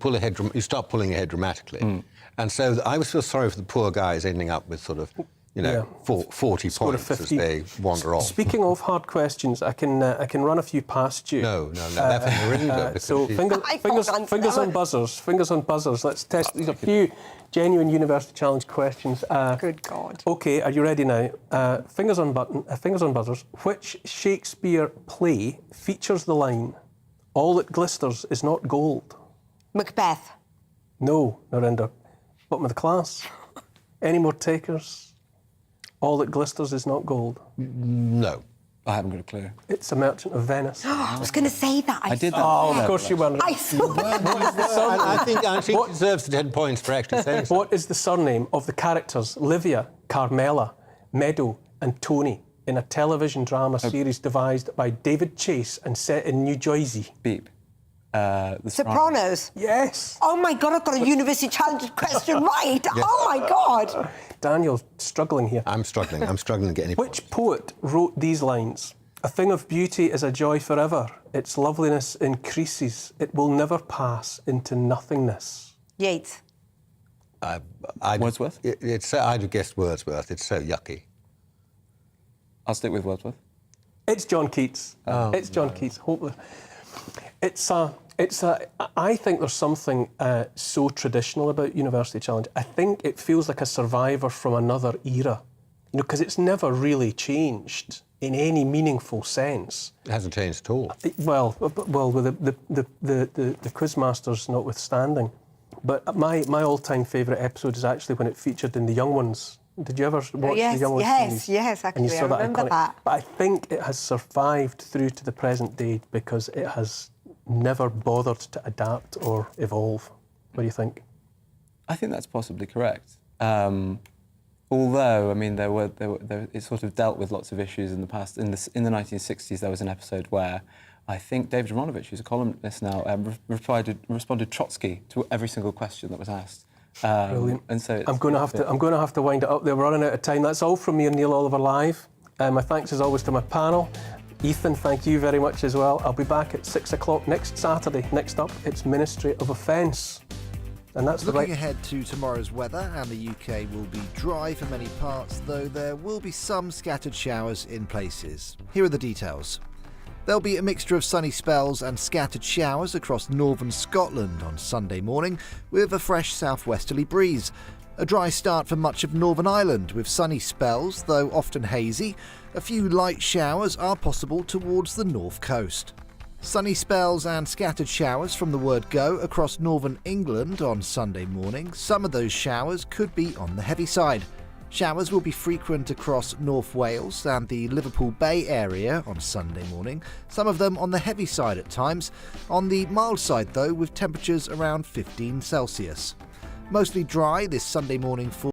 start pulling ahead dramatically. And so I always feel sorry for the poor guys ending up with sort of, 40 points as they wander off. Speaking of hard questions, I can run a few past you. No, that from Narinda. So fingers on buzzers. Let's test these. A few genuine University Challenge questions. Good God. Okay, are you ready now? Fingers on buzzers. Which Shakespeare play features the line, "All that glisters is not gold"? Macbeth. No, Narinda. Bottom of the class. Any more takers? All that glisters is not gold. No. I haven't got a clue. It's A Merchant of Venice. I was going to say that. I did that. Oh, of course you were. I saw that. I think he deserves the 10 points for actually saying so. What is the surname of the characters Livia, Carmela, Meadow and Tony in a television drama series devised by David Chase and set in New Jersey? Beep. Sopranos. Yes. Oh my God, I've got a University Challenge question right. Yes. Oh my God. Daniel's struggling here. I'm struggling to get any Which poet wrote these lines? "A thing of beauty is a joy forever. Its loveliness increases. It will never pass into nothingness." Yeats. Wordsworth? I'd have guessed Wordsworth. It's so yucky. I'll stick with Wordsworth. It's John Keats. It's John Keats. Hopeless. I think there's something so traditional about University Challenge. I think it feels like a survivor from another era, because it's never really changed in any meaningful sense. It hasn't changed at all. Well, with the Quizmasters notwithstanding. But my all-time favourite episode is actually when it featured in The Young Ones. Did you ever watch The Young Ones series? Yes, actually, I remember that. But I think it has survived through to the present day because it has never bothered to adapt or evolve. What do you think? I think that's possibly correct. Although, I mean, it sort of dealt with lots of issues in the past. In the 1960s, there was an episode where I think David Romanovich, who's a columnist now, responded Trotsky to every single question that was asked. Brilliant. And so I'm going to have to wind it up there. We're running out of time. That's all from me and Neil Oliver Live. My thanks as always to my panel. Ethan, thank you very much as well. I'll be back at 6 o'clock next Saturday. Next up, it's Ministry of Offence. And that's looking ahead to tomorrow's weather, and the UK will be dry for many parts, though there will be some scattered showers in places. Here are the details. There'll be a mixture of sunny spells and scattered showers across northern Scotland on Sunday morning, with a fresh southwesterly breeze. A dry start for much of Northern Ireland, with sunny spells, though often hazy. A few light showers are possible towards the north coast. Sunny spells and scattered showers from the word go across northern England on Sunday morning. Some of those showers could be on the heavy side. Showers will be frequent across North Wales and the Liverpool Bay area on Sunday morning, some of them on the heavy side at times. On the mild side though, with temperatures around 15 Celsius. Mostly dry this Sunday morning for